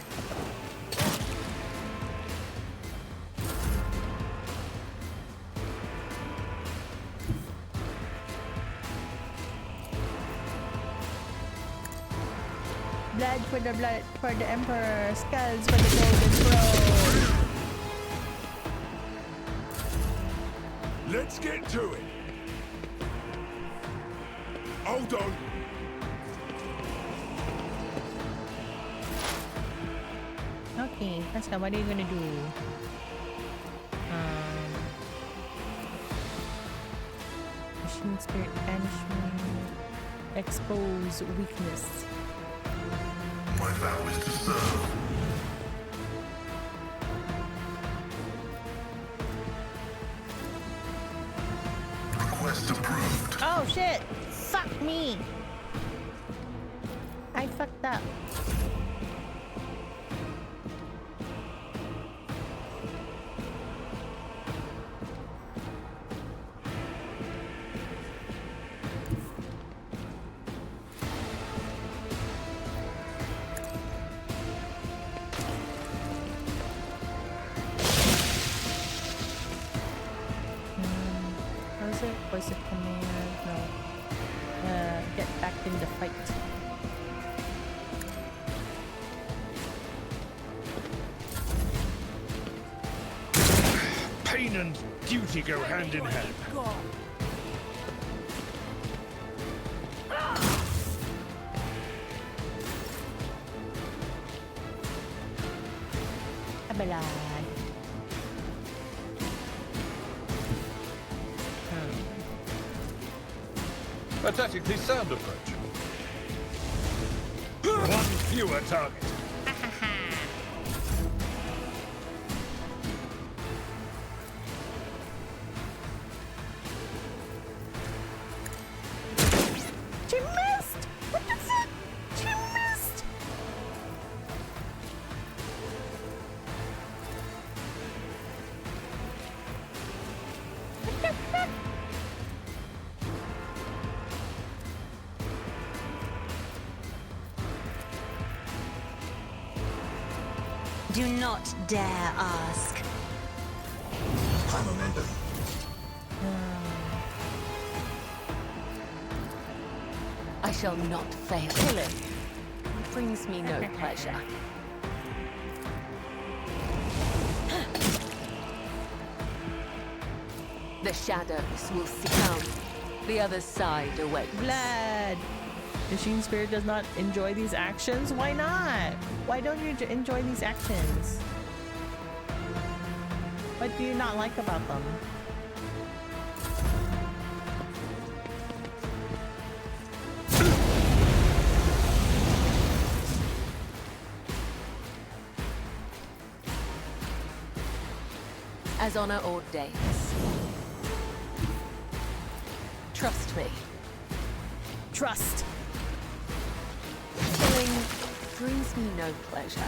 Blood for the Emperor, skulls for the Golden Throne. Let's get to it. Hold on. Okay, Pascal, what are you gonna do? Machine Spirit Banishment. Expose weakness. My vow is to serve. Request approved. Oh shit! Fuck me! I fucked up. Voice of command, no. Get back in the fight. Pain and duty go hand in hand. Blood. Pathetically sound approach. One fewer target. She missed! What the fuck? She missed! Do not dare ask. I shall not fail. Kill it. Brings me no pleasure. The shadows will succumb. The other side awaits. Blood. Machine Spirit does not enjoy these actions? Why not? Why don't you enjoy these actions? What do you not like about them? As honor ordains. Trust me. Trust. Killing brings me no pleasure.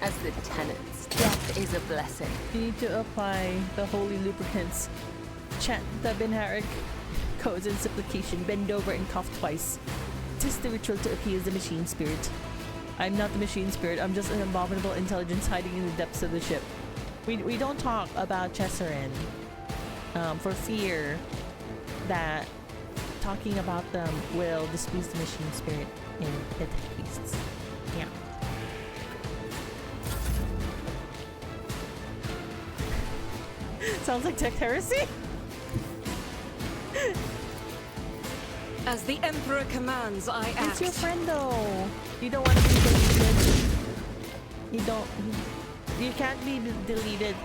As the tenants, death is a blessing. You need to apply the holy lubricants. Chant the Benharic codes and supplication. Bend over and cough twice. Tis the ritual to appease the machine spirit. I'm not the machine spirit. I'm just an abominable intelligence hiding in the depths of the ship. We don't talk about Chesserin for fear that talking about them will displease the machine spirit in pit beasts. Yeah. Sounds like tech heresy. As the Emperor commands, I act. It's your friend though. You don't want to be deleted. You don't. You can't be deleted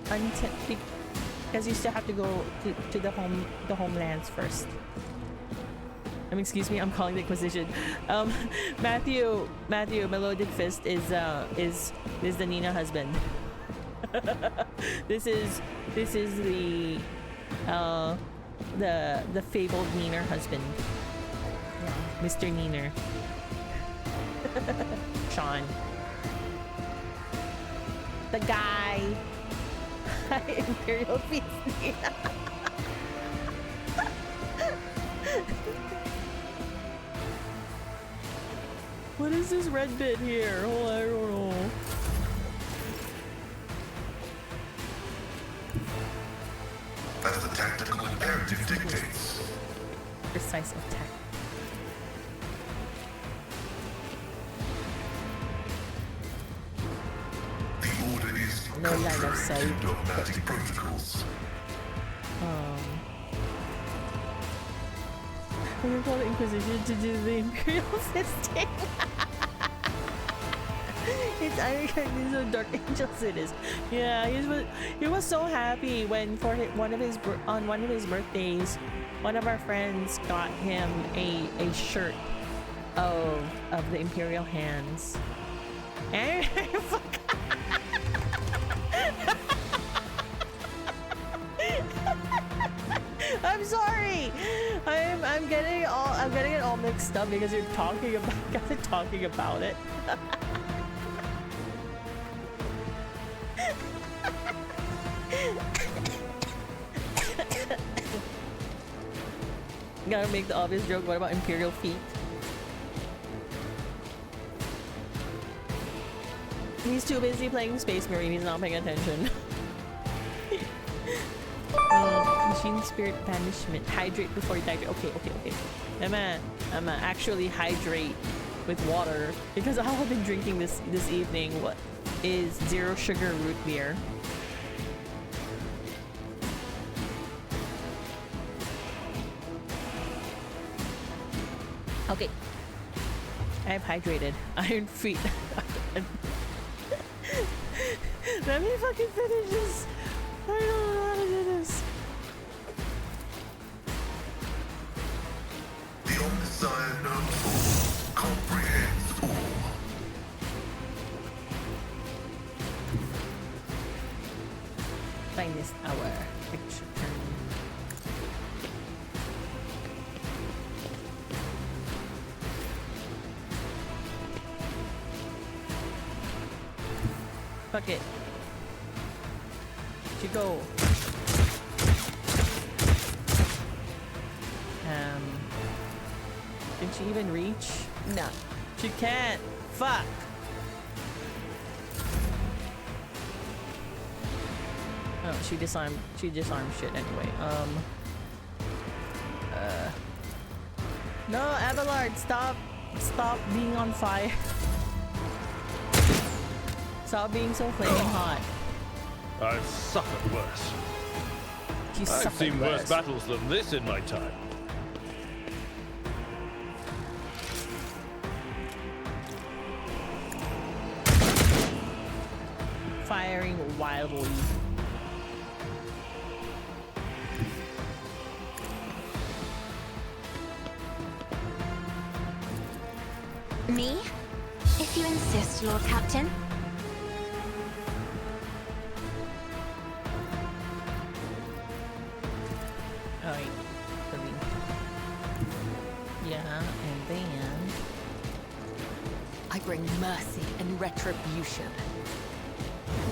until because you still have to go to the homelands first. Excuse me, I'm calling the Inquisition. Matthew, Melodic Fist is the Nina husband. this is the fabled Neener husband. Yeah, Mr. Neener. Sean. The guy. Imperial Feast Nina. What is this red bit here? Oh, I don't know. As the tactical imperative dictates. Precise attack. The order is No line of contrary sight. to dogmatic protocols. I'm gonna call the Inquisition to do the Imperial Fisting. It's Iron Curtains of Dark Angels. It is. Yeah, he was so happy when on one of his birthdays, one of our friends got him a shirt of the Imperial Hands. And I'm sorry. I'm getting it all mixed up because you're talking about it. Gotta make the obvious joke. What about Imperial feet? He's too busy playing Space Marine. He's not paying attention. Machine Spirit Banishment. Hydrate before you hydrate. Okay. I'ma actually hydrate with water because all I've been drinking this evening is 0 sugar root beer. Okay. I have hydrated. Iron feet. Let me fucking finish this. I don't know how to do this. The Omniscient knows all, comprehends all. Finest hour. Picture turn. Fuck it. You go. Can she even reach? No. She can't. Fuck. Oh, she disarmed shit anyway. No, Abelard, stop being on fire. Stop being so flaming hot. I've suffered worse. I've seen worse battles than this in my time. Firing wildly. Me? If you insist, Lord Captain. Alright. Yeah, and then I bring mercy and retribution.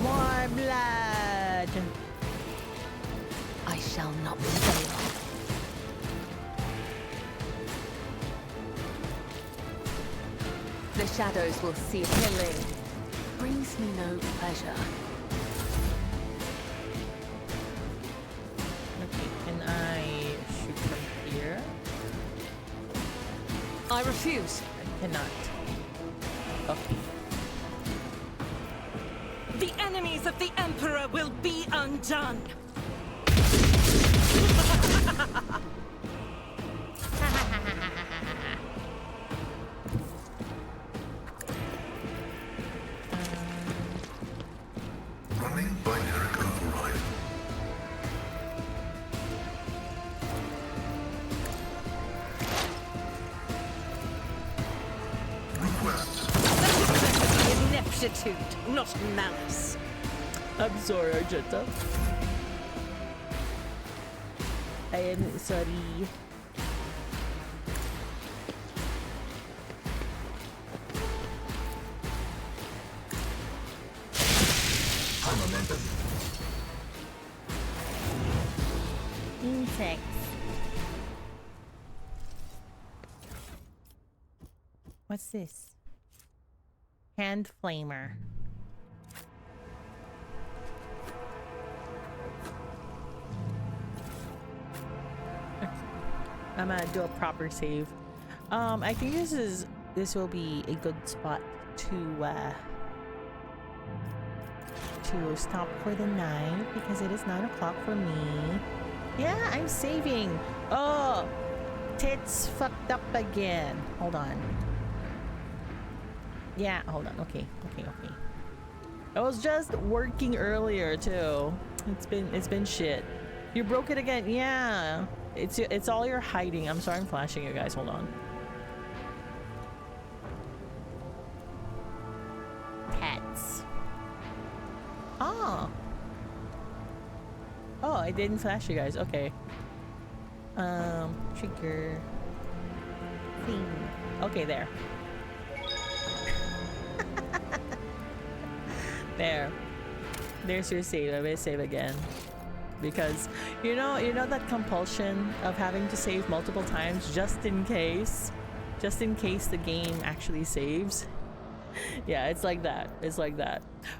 more blood. I shall not fail. The shadows will see killing. Brings me no pleasure. Okay, can I shoot from here? I refuse. I cannot. Okay. The enemies of the Emperor will be undone. Running binary override. Request. Ineptitude, not malice. I'm sorry, Argenta. I am sorry. Insects. What's this? Hand flamer. I'm gonna do a proper save. I think this will be a good spot to stop for the night because it is 9 o'clock for me. Yeah, I'm saving. Oh, tits fucked up again. Hold on. Yeah, hold on. Okay. I was just working earlier too. It's been shit. You broke it again. Yeah. It's all your hiding. I'm sorry I'm flashing you guys. Hold on. Pets. Oh. Oh, I didn't flash you guys. Okay. Trigger. Thing. Okay, there. There. There's your save. I will save again. Because you know that compulsion of having to save multiple times just in case the game actually saves. Yeah, it's like that.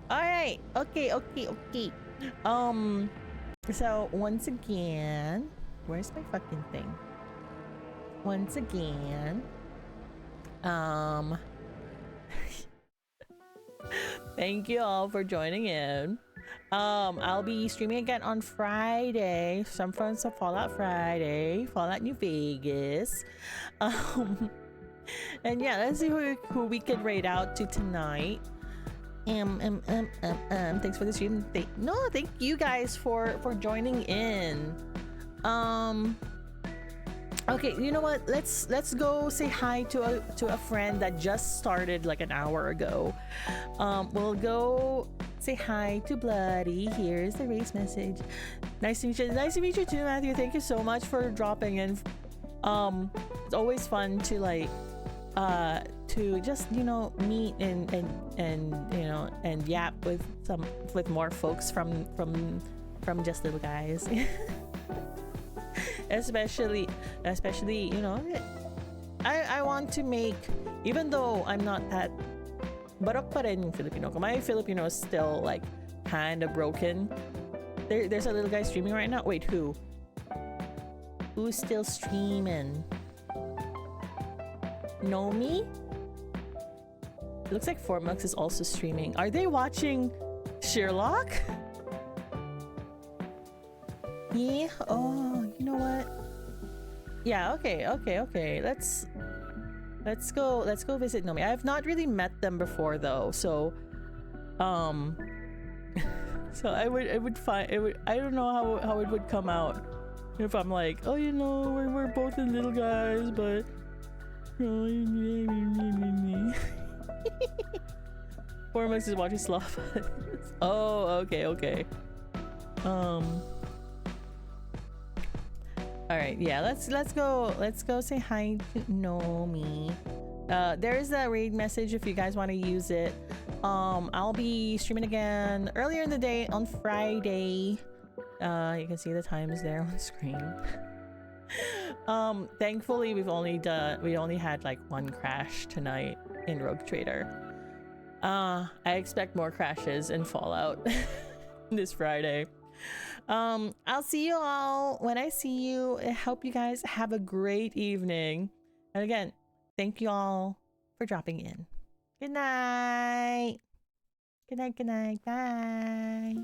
All right. Okay. So once again, where's my fucking thing? Once again, thank you all for joining in. I'll be streaming again on Friday. Some friends of Fallout Friday, Fallout New Vegas. And yeah, let's see who we can raid out to tonight. Thanks for the stream. Thank you guys for joining in. Okay, you know what? Let's go say hi to a friend that just started like an hour ago. We'll go say hi to Bloody. Here's the race message. Nice to meet you. Nice to meet you too, Matthew. Thank you so much for dropping in. It's always fun to like to just meet and yap with more folks from just little guys. especially I want to make, even though I'm not that Barok pa rin yung Filipino ko. My Filipino is still like kind of broken. There's a little guy streaming right now. Wait, who? Who's still streaming? Nomi? It looks like Formux is also streaming. Are they watching Sherlock? Yeah. Oh, you know what? Yeah. Okay. Let's go visit Nomi. I have not really met them before though, so so I don't know how it would come out if I'm like, oh, you know, we're both the little guys, but Formux is watching Sloth. Oh, okay. All right, yeah, let's go say hi to Nomi. There is a raid message if you guys want to use it. I'll be streaming again earlier in the day on Friday. You can see the times there on screen. Thankfully we only had like one crash tonight in Rogue Trader. I expect more crashes in Fallout this Friday. I'll see you all when I see you. I hope you guys have a great evening. And again, thank you all for dropping in. Good night. Good night. Bye.